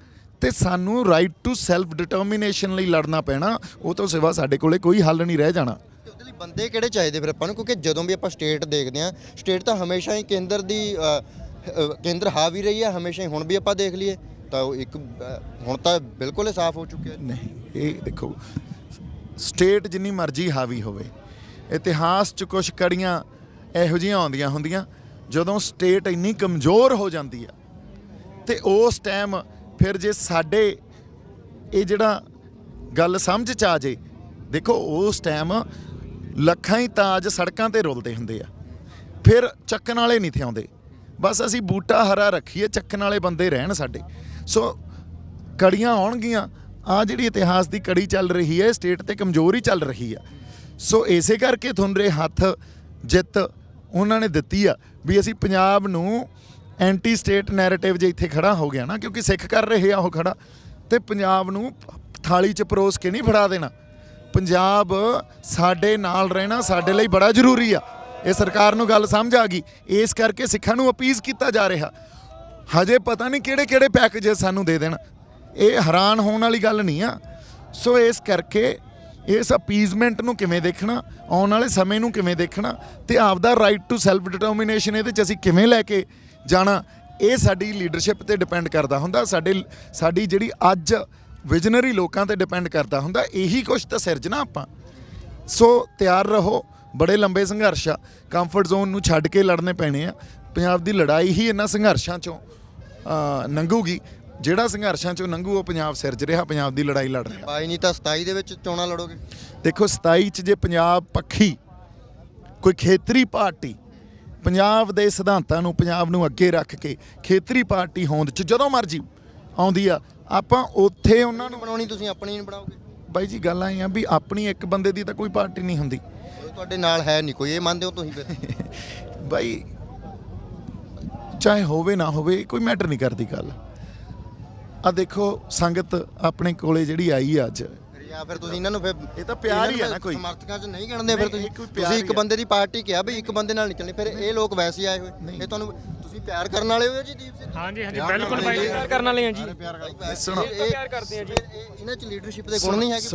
ਤੇ ਸਾਨੂੰ ਰਾਈਟ ਟੂ ਸੈਲਫ ਡਿਟਰਮੀਨੇਸ਼ਨ ਲਈ ਲੜਨਾ ਪੈਣਾ। ਉਹ ਤੋਂ ਸਿਵਾ ਸਾਡੇ ਕੋਲੇ ਕੋਈ ਹੱਲ ਨਹੀਂ ਰਹਿ ਜਾਣਾ। ਉਹਦੇ ਲਈ ਬੰਦੇ ਕਿਹੜੇ ਚਾਹੀਦੇ ਫਿਰ ਆਪਾਂ ਨੂੰ? ਕਿਉਂਕਿ ਜਦੋਂ ਵੀ ਆਪਾਂ ਸਟੇਟ ਦੇਖਦੇ ਹਾਂ, ਸਟੇਟ ਤਾਂ ਹਮੇਸ਼ਾ ਹੀ ਕੇਂਦਰ ਹਾਵੀ ਰਹੀ ਹੈ, ਹਮੇਸ਼ਾ ਹੀ। ਹੁਣ ਵੀ ਆਪਾਂ ਦੇਖ ਲਈਏ ਤਾਂ ਇੱਕ ਹੁਣ ਤਾਂ ਬਿਲਕੁਲ ਹੀ ਸਾਫ਼ ਹੋ ਚੁੱਕਿਆ। ਨਹੀਂ, ਇਹ ਦੇਖੋ, ਸਟੇਟ ਜਿੰਨੀ ਮਰਜ਼ੀ ਹਾਵੀ ਹੋਵੇ, ਇਤਿਹਾਸ 'ਚ ਕੁਛ ਕੜੀਆਂ ਇਹੋ ਜਿਹੀਆਂ ਆਉਂਦੀਆਂ ਹੁੰਦੀਆਂ ਜਦੋਂ ਸਟੇਟ ਇੰਨੀ ਕਮਜ਼ੋਰ ਹੋ ਜਾਂਦੀ ਆ ਤੇ ਉਸ ਟਾਈਮ ਫਿਰ ਜੇ ਸਾਡੇ ਇਹ ਜਿਹੜਾ ਗੱਲ ਸਮਝ 'ਚ ਆ ਜੇ, ਦੇਖੋ ਉਸ ਟਾਈਮ ਲੱਖਾਂ ਹੀ ਤਾਜ ਸੜਕਾਂ ਤੇ ਰੁਲਦੇ ਹੁੰਦੇ ਆ, ਫਿਰ ਚੱਕਣ ਵਾਲੇ ਨਹੀਂ ਥੇ ਆਉਂਦੇ। ਬਸ ਅਸੀਂ ਬੂਟਾ ਹਰਾ ਰੱਖੀਏ, ਚੱਕਣ ਵਾਲੇ ਬੰਦੇ ਰਹਿਣ ਸਾਡੇ। ਸੋ ਕੜੀਆਂ ਆਉਣਗੀਆਂ। ਆ ਜਿਹੜੀ ਇਤਿਹਾਸ ਦੀ ਕੜੀ ਚੱਲ ਰਹੀ ਹੈ, ਸਟੇਟ ਤੇ ਕਮਜ਼ੋਰ ਹੀ ਚੱਲ ਰਹੀ ਆ। ਸੋ ਇਸੇ ਕਰਕੇ ਤੁਹਾਨੂੰ ਹੱਥ ਜਿੱਤ ਉਹਨਾਂ ਨੇ ਦਿੱਤੀ ਆ ਵੀ ਅਸੀਂ ਪੰਜਾਬ ਨੂੰ ਐਂਟੀ ਸਟੇਟ ਨੈਰੇਟਿਵ ਜੇ ਇੱਥੇ ਖੜਾ ਹੋ ਗਿਆ ਨਾ, ਕਿਉਂਕਿ ਸਿੱਖ ਕਰ ਰਹੇ ਆ ਉਹ ਖੜਾ, ਤੇ ਪੰਜਾਬ ਨੂੰ ਥਾਲੀ 'ਚ ਪਰੋਸ ਕੇ ਨਹੀਂ ਫੜਾ ਦੇਣਾ। ਪੰਜਾਬ ਸਾਡੇ ਨਾਲ ਰਹਿਣਾ ਸਾਡੇ ਲਈ ਬੜਾ ਜ਼ਰੂਰੀ ਆ। ਇਹ ਸਰਕਾਰ ਨੂੰ ਗੱਲ ਸਮਝ ਆ ਗਈ, ਇਸ ਕਰਕੇ ਸਿੱਖਾਂ ਨੂੰ ਅਪੀਜ਼ ਕੀਤਾ ਜਾ ਰਿਹਾ। ਹਜੇ ਪਤਾ ਨਹੀਂ ਕਿਹੜੇ ਕਿਹੜੇ ਪੈਕੇਜ ਸਾਨੂੰ ਦੇ ਦੇਣ, ਇਹ ਹੈਰਾਨ ਹੋਣ ਵਾਲੀ ਗੱਲ ਨਹੀਂ ਆ। ਸੋ ਇਸ ਕਰਕੇ ਇਸ ਅਪੀਜ਼ਮੈਂਟ ਨੂੰ ਕਿਵੇਂ ਦੇਖਣਾ, ਆਉਣ ਵਾਲੇ ਸਮੇਂ ਨੂੰ ਕਿਵੇਂ ਦੇਖਣਾ, ਤੇ ਆਪਦਾ ਰਾਈਟ ਟੂ ਸੈਲਫ ਡਿਟਰਮੀਨੇਸ਼ਨ ਇਹਦੇ 'ਚ ਅਸੀਂ ਕਿਵੇਂ ਲੈ ਕੇ ਜਾਣਾ, ਇਹ ਸਾਡੀ ਲੀਡਰਸ਼ਿਪ ਤੇ ਡਿਪੈਂਡ ਕਰਦਾ ਹੁੰਦਾ। ਸਾਡੀ ਜਿਹੜੀ ਅੱਜ ਵਿਜ਼ਨਰੀ ਲੋਕਾਂ ਤੇ ਡਿਪੈਂਡ ਕਰਦਾ ਹੁੰਦਾ। ਇਹੀ ਕੁਛ ਤਾਂ ਸਿਰਜਣਾ ਆਪਾਂ। ਸੋ ਤਿਆਰ ਰਹੋ, ਬੜੇ ਲੰਬੇ ਸੰਘਰਸ਼ ਆ, ਕੰਫਰਟ ਜ਼ੋਨ ਨੂੰ ਛੱਡ ਕੇ ਲੜਨੇ ਪੈਣੇ ਆ। ਪੰਜਾਬ ਦੀ ਲੜਾਈ ਹੀ ਇਹਨਾਂ ਸੰਘਰਸ਼ਾਂ 'ਚੋਂ ਲੰਘੂਗੀ। ਜਿਹੜਾ ਸੰਘਰਸ਼ਾਂ 'ਚੋਂ ਲੰਘੂ ਉਹ ਪੰਜਾਬ ਸਿਰਜ ਰਿਹਾ, ਪੰਜਾਬ ਦੀ ਲੜਾਈ ਲੜ ਰਿਹਾ। ਬਾਈ ਨਹੀਂ ਤਾਂ 27 ਦੇ ਵਿੱਚ ਚੋਣਾਂ ਲੜੋਗੇ? ਦੇਖੋ 27 'ਚ ਜੇ ਪੰਜਾਬ ਪੱਖੀ ਕੋਈ ਖੇਤਰੀ ਪਾਰਟੀ ਪੰਜਾਬ ਦੇ ਸਿਧਾਂਤਾਂ ਨੂੰ, ਪੰਜਾਬ ਨੂੰ ਅੱਗੇ ਰੱਖ ਕੇ ਖੇਤਰੀ ਪਾਰਟੀ ਹੋਂਦ 'ਚ ਜਦੋਂ ਮਰਜੀ ਆਉਂਦੀ ਆ, ਆਪਾਂ ਉੱਥੇ ਉਹਨਾਂ ਨੂੰ ਬਣਾਉਣੀ, ਤੁਸੀਂ ਆਪਣੀ ਨਹੀਂ ਬਣਾਓਗੇ? ਬਾਈ ਜੀ ਗੱਲ ਆਈ ਆ ਵੀ ਆਪਣੀ ਇੱਕ ਬੰਦੇ ਦੀ ਤਾਂ ਕੋਈ ਪਾਰਟੀ ਨਹੀਂ ਹੁੰਦੀ। ਤੁਹਾਡੇ ਨਾਲ ਹੈ ਨਹੀਂ ਕੋਈ, ਇਹ ਮੰਨਦੇ ਹੋ ਤੁਸੀਂ ਫਿਰ? ਬਾਈ ਚਾਹੇ ਹੋਵੇ ਨਾ ਹੋਵੇ ਕੋਈ ਮੈਟਰ ਨਹੀਂ ਕਰਦੀ ਗੱਲ। ਆ ਦੇਖੋ ਸੰਗਤ ਆਪਣੇ ਕੋਲੇ ਜਿਹੜੀ ਆਈ ਆ ਅੱਜ, ਜਾਂ ਫਿਰ ਤੁਸੀਂ ਇਹਨਾਂ ਨੂੰ ਫਿਰ ਇਹ ਤਾਂ ਪਿਆਰ ਹੀ ਆ ਨਾ, ਕੋਈ ਸਮਰਥਕਾਂ 'ਚ ਨਹੀਂ ਗਣਦੇ ਫਿਰ ਤੁਸੀਂ? ਕੋਈ ਪਿਆਰ ਤੁਸੀਂ ਇੱਕ ਬੰਦੇ ਦੀ ਪਾਰਟੀ ਕਿਹਾ ਵੀ ਇੱਕ ਬੰਦੇ ਨਾਲ ਨਹੀਂ ਚੱਲਣੀ, ਫਿਰ ਇਹ ਲੋਕ ਵੈਸੇ ਆਏ ਹੋਏ, ਇਹ ਤੁਹਾਨੂੰ ਤੁਸੀਂ ਪਿਆਰ ਕਰਨ ਵਾਲੇ ਹੋ ਜੀ ਦੀਪ ਸਿੰਘ? ਹਾਂਜੀ ਹਾਂਜੀ ਬਿਲਕੁਲ ਭਾਈ, ਪਿਆਰ ਕਰਨ ਵਾਲੇ ਆ ਜੀ। ਸੁਣੋ, ਪਿਆਰ ਕਰਦੇ ਆ ਜੀ। ਇਹਨਾਂ 'ਚ ਲੀਡਰਸ਼ਿਪ ਦੇ ਗੁਣ ਨਹੀਂ ਹੈਗੇ?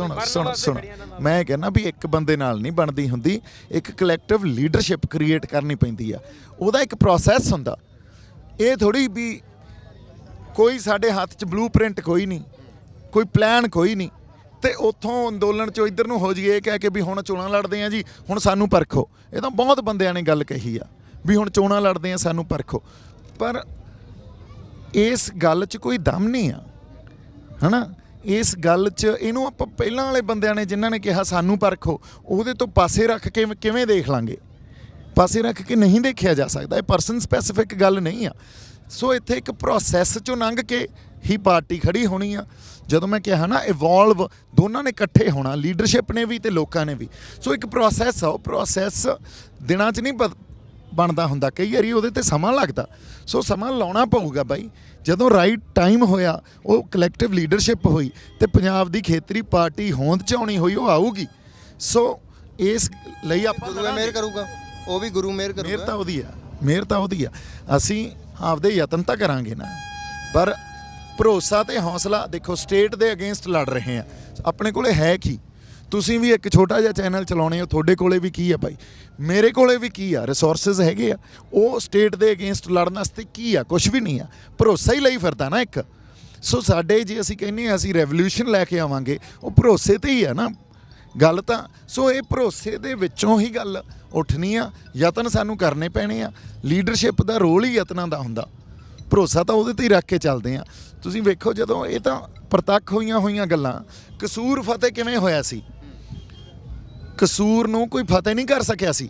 ਸੁਣ ਮੈਂ ਕਹਿੰਦਾ ਵੀ ਇੱਕ ਬੰਦੇ ਨਾਲ ਨਹੀਂ ਬਣਦੀ ਹੁੰਦੀ, ਇੱਕ ਕਲੈਕਟਿਵ ਲੀਡਰਸ਼ਿਪ ਕ੍ਰੀਏਟ ਕਰਨੀ ਪੈਂਦੀ ਆ। ਉਹਦਾ ਇੱਕ ਪ੍ਰੋਸੈਸ ਹੁੰਦਾ। ਇਹ ਥੋੜੀ ਵੀ ਕੋਈ ਸਾਡੇ ਹੱਥ 'ਚ ਬਲੂਪ੍ਰਿੰਟ ਕੋਈ ਨਹੀਂ, ਕੋਈ ਪਲਾਨ ਕੋਈ ਨਹੀਂ, ਤੇ ਉੱਥੋਂ ਅੰਦੋਲਨ 'ਚੋਂ ਇੱਧਰ ਨੂੰ ਹੋ ਜਾਈਏ ਕਹਿ ਕੇ ਵੀ ਹੁਣ ਚੋਣਾਂ ਲੜਦੇ ਆ ਜੀ, ਹੁਣ ਸਾਨੂੰ ਪਰਖੋ। ਇਹ ਤਾਂ ਬਹੁਤ ਬੰਦਿਆਂ ਨੇ ਗੱਲ ਕਹੀ ਆ ਵੀ ਹੁਣ ਚੋਣਾਂ ਲੜਦੇ ਆ ਸਾਨੂੰ ਪਰਖੋ, ਪਰ ਇਸ ਗੱਲ 'ਚ ਕੋਈ ਦਮ ਨਹੀਂ ਆ, ਹੈ ਨਾ। ਇਸ ਗੱਲ 'ਚ ਇਹਨੂੰ ਆਪਾਂ ਪਹਿਲਾਂ ਵਾਲੇ ਬੰਦਿਆਂ ਨੇ ਜਿਨ੍ਹਾਂ ਨੇ ਕਿਹਾ ਸਾਨੂੰ ਪਰਖੋ, ਉਹਦੇ ਤੋਂ ਪਾਸੇ ਰੱਖ ਕੇ ਕਿਵੇਂ ਦੇਖ ਲਾਂਗੇ? ਪਾਸੇ ਰੱਖ ਕੇ ਨਹੀਂ ਦੇਖਿਆ ਜਾ ਸਕਦਾ। ਇਹ ਪਰਸਨ ਸਪੈਸੀਫਿਕ ਗੱਲ ਨਹੀਂ ਆ। ਸੋ ਇੱਥੇ ਇੱਕ ਪ੍ਰੋਸੈਸ 'ਚੋਂ ਲੰਘ ਕੇ ਹੀ ਪਾਰਟੀ ਖੜੀ ਹੋਣੀ ਆ। ਜਦੋਂ ਮੈਂ ਕਿਹਾ ਨਾ ਇਵੋਲਵ, ਦੋਨਾਂ ਨੇ ਇਕੱਠੇ ਹੋਣਾ, ਲੀਡਰਸ਼ਿਪ ਨੇ ਵੀ ਤੇ ਲੋਕਾਂ ਨੇ ਵੀ। ਸੋ ਇੱਕ ਪ੍ਰੋਸੈਸ ਆ, ਉਹ ਪ੍ਰੋਸੈਸ ਦਿਨਾਂ 'ਚ ਨਹੀਂ ਬਣਦਾ ਹੁੰਦਾ, ਕਈ ਵਾਰੀ ਉਹਦੇ ਤੇ ਸਮਾਂ ਲੱਗਦਾ। ਸੋ ਸਮਾਂ ਲਾਉਣਾ ਪਊਗਾ ਬਾਈ। ਜਦੋਂ ਰਾਈਟ ਟਾਈਮ ਹੋਇਆ, ਉਹ ਕਲੈਕਟਿਵ ਲੀਡਰਸ਼ਿਪ ਹੋਈ ਤੇ ਪੰਜਾਬ ਦੀ ਖੇਤਰੀ ਪਾਰਟੀ ਹੋਂਦ 'ਚ ਆਉਣੀ ਹੋਈ, ਉਹ ਆਊਗੀ। ਸੋ ਇਸ ਲਈ ਆਪਾਂ ਗੁਰੂ ਮਿਹਰ ਕਰੂਗਾ, ਉਹ ਵੀ ਗੁਰੂ ਮਿਹਰ ਕਰੂਗਾ। ਮਿਹਰ ਤਾਂ ਉਹਦੀ ਆ। ਅਸੀਂ ਆਪਦੇ ਯਤਨ ਤਾਂ ਕਰਾਂਗੇ ਨਾ, ਪਰ ਭਰੋਸਾ ਤੇ ਹੌਸਲਾ ਦੇਖੋ। ਸਟੇਟ ਦੇ ਅਗੇਂਸਟ ਲੜ ਰਹੇ ਆ, ਆਪਣੇ ਕੋਲੇ ਹੈ ਕੀ? ਤੁਸੀਂ ਵੀ ਇੱਕ ਛੋਟਾ ਜਿਹਾ ਚੈਨਲ ਚਲਾਉਣੇ ਹੋ, ਤੁਹਾਡੇ ਕੋਲੇ ਵੀ ਕੀ ਆ ਬਾਈ, ਮੇਰੇ ਕੋਲੇ ਵੀ ਕੀ ਆ, ਰਿਸੋਰਸਿਸ ਹੈਗੇ ਆ। ਉਹ ਸਟੇਟ ਦੇ ਅਗੇਂਸਟ ਲੜਨ ਵਾਸਤੇ ਕੀ ਆ? ਕੁਝ ਵੀ ਨਹੀਂ ਆ, ਭਰੋਸਾ ਹੀ ਲਈ ਫਿਰਦਾ ਨਾ ਇੱਕ। ਸੋ ਸਾਡੇ ਜੇ ਅਸੀਂ ਕਹਿੰਦੇ ਹਾਂ ਅਸੀਂ ਰੈਵੋਲੂਸ਼ਨ ਲੈ ਕੇ ਆਵਾਂਗੇ, ਉਹ ਭਰੋਸੇ ਤੇ ਹੀ ਆ ਨਾ ਗੱਲ ਤਾਂ। ਸੋ ਇਹ ਭਰੋਸੇ ਦੇ ਵਿੱਚੋਂ ਹੀ ਗੱਲ ਉੱਠਣੀ ਆ। ਯਤਨ ਸਾਨੂੰ ਕਰਨੇ ਪੈਣੇ ਆ। ਲੀਡਰਸ਼ਿਪ ਦਾ ਰੋਲ ਹੀ ਯਤਨਾਂ ਦਾ ਹੁੰਦਾ। ਭਰੋਸਾ ਤਾਂ ਉਹਦੇ ਤੇ ਹੀ ਰੱਖ ਕੇ ਚੱਲਦੇ ਆ। ਤੁਸੀਂ ਵੇਖੋ, ਜਦੋਂ ਇਹ ਤਾਂ ਪ੍ਰਤੱਖ ਹੋਈਆਂ ਗੱਲਾਂ। ਕਸੂਰ ਫਤਿਹ ਕਿਵੇਂ ਹੋਇਆ ਸੀ? ਕਸੂਰ ਨੂੰ ਕੋਈ ਫਤਿਹ ਨਹੀਂ ਕਰ ਸਕਿਆ ਸੀ।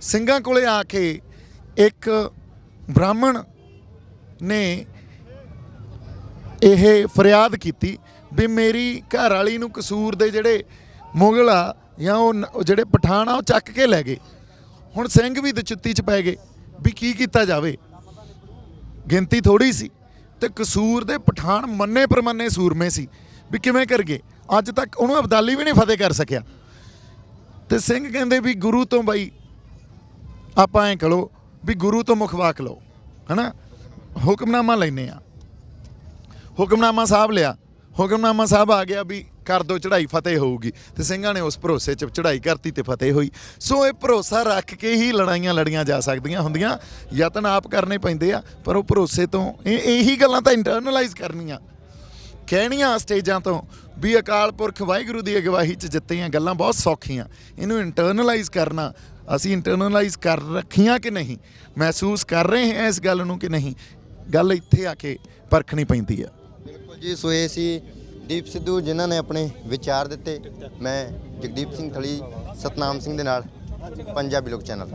ਸਿੰਘਾਂ ਕੋਲੇ ਆ ਕੇ ਇੱਕ ਬ੍ਰਾਹਮਣ ਨੇ ਇਹ ਫਰਿਆਦ ਕੀਤੀ ਵੀ ਮੇਰੀ ਘਰ ਵਾਲੀ ਨੂੰ ਕਸੂਰ ਦੇ ਜਿਹੜੇ ਮੁਗਲ ਆ ਜਾਂ ਉਹ ਜਿਹੜੇ ਪਠਾਨ ਆ, ਉਹ ਚੱਕ ਕੇ ਲੈ ਗਏ। ਹੁਣ ਸਿੰਘ ਵੀ ਦਚੁੱਤੀ 'ਚ ਪੈ ਗਏ ਵੀ ਕੀ ਕੀਤਾ ਜਾਵੇ। ਗਿਣਤੀ ਥੋੜੀ ਸੀ ਤੇ ਕਸੂਰ ਦੇ ਪਠਾਨ ਮੰਨੇ ਪ੍ਰਮੰਨੇ ਸੂਰਮੇ ਸੀ ਵੀ ਕਿਵੇਂ ਕਰਗੇ। ਅੱਜ ਤੱਕ ਉਹਨੂੰ ਅਬਦਾਲੀ ਵੀ ਨਹੀਂ ਫਤਿਹ ਕਰ ਸਕਿਆ। ਤੇ ਸਿੰਘ ਕਹਿੰਦੇ ਵੀ ਗੁਰੂ ਤੋਂ ਬਾਈ ਆਪਾਂ ਐਂ ਕਰੋ ਵੀ ਗੁਰੂ ਤੋਂ ਮੁਖਵਾਕ ਲਓ, ਹੈ ਨਾ। ਹੁਕਮਨਾਮਾ ਲੈਂਦੇ ਆ, ਹੁਕਮਨਾਮਾ ਸਾਹਿਬ ਲਿਆ, ਹੁਕਮਨਾਮਾ ਸਾਹਿਬ ਆ ਗਿਆ ਵੀ ਕਰ ਦੋ ਚੜ੍ਹਾਈ, ਫਤਿਹ ਹੋਊਗੀ। ਤੇ ਸਿੰਘਾਂ ਨੇ ਉਸ ਭਰੋਸੇ 'ਚ ਚੜ੍ਹਾਈ ਕਰਤੀ ਤੇ ਫਤਿਹ ਹੋਈ। ਸੋ ਇਹ ਭਰੋਸਾ ਰੱਖ ਕੇ ਹੀ ਲੜਾਈਆਂ ਲੜੀਆਂ ਜਾ ਸਕਦੀਆਂ ਹੁੰਦੀਆਂ। ਯਤਨ ਆਪ ਕਰਨੇ ਪੈਂਦੇ ਆ, ਪਰ ਉਹ ਭਰੋਸੇ ਤੋਂ ਇਹੀ ਗੱਲਾਂ ਤਾਂ ਇੰਟਰਨਲਾਈਜ਼ ਕਰਨੀਆਂ, ਕਹਿਣੀਆਂ ਸਟੇਜਾਂ ਤੋਂ ਵੀ ਅਕਾਲ ਪੁਰਖ ਵਾਹਿਗੁਰੂ ਦੀ ਅਗਵਾਈ 'ਚ ਜਿੱਤੀਆਂ ਗੱਲਾਂ ਬਹੁਤ ਸੌਖੀਆਂ। ਇਹਨੂੰ ਇੰਟਰਨਲਾਈਜ਼ ਕਰਨਾ, ਅਸੀਂ ਇੰਟਰਨਲਾਈਜ਼ ਕਰ ਰੱਖੀਆਂ ਕਿ ਨਹੀਂ, ਮਹਿਸੂਸ ਕਰ ਰਹੇ ਹਾਂ ਇਸ ਗੱਲ ਨੂੰ ਕਿ ਨਹੀਂ, ਗੱਲ ਇੱਥੇ ਆ ਕੇ ਪਰਖਣੀ ਪੈਂਦੀ ਆ। ਬਿਲਕੁਲ ਜੀ। ਸੋ ਇਹ ਸੀ ਦੀਪ ਸਿੱਧੂ ਜਿਨ੍ਹਾਂ ਨੇ ਆਪਣੇ ਵਿਚਾਰ ਦਿੱਤੇ। ਮੈਂ ਜਗਦੀਪ ਸਿੰਘ ਥਲੀ, ਸਤਨਾਮ ਸਿੰਘ ਦੇ ਨਾਲ, ਪੰਜਾਬੀ ਲੋਕ ਚੈਨਲ।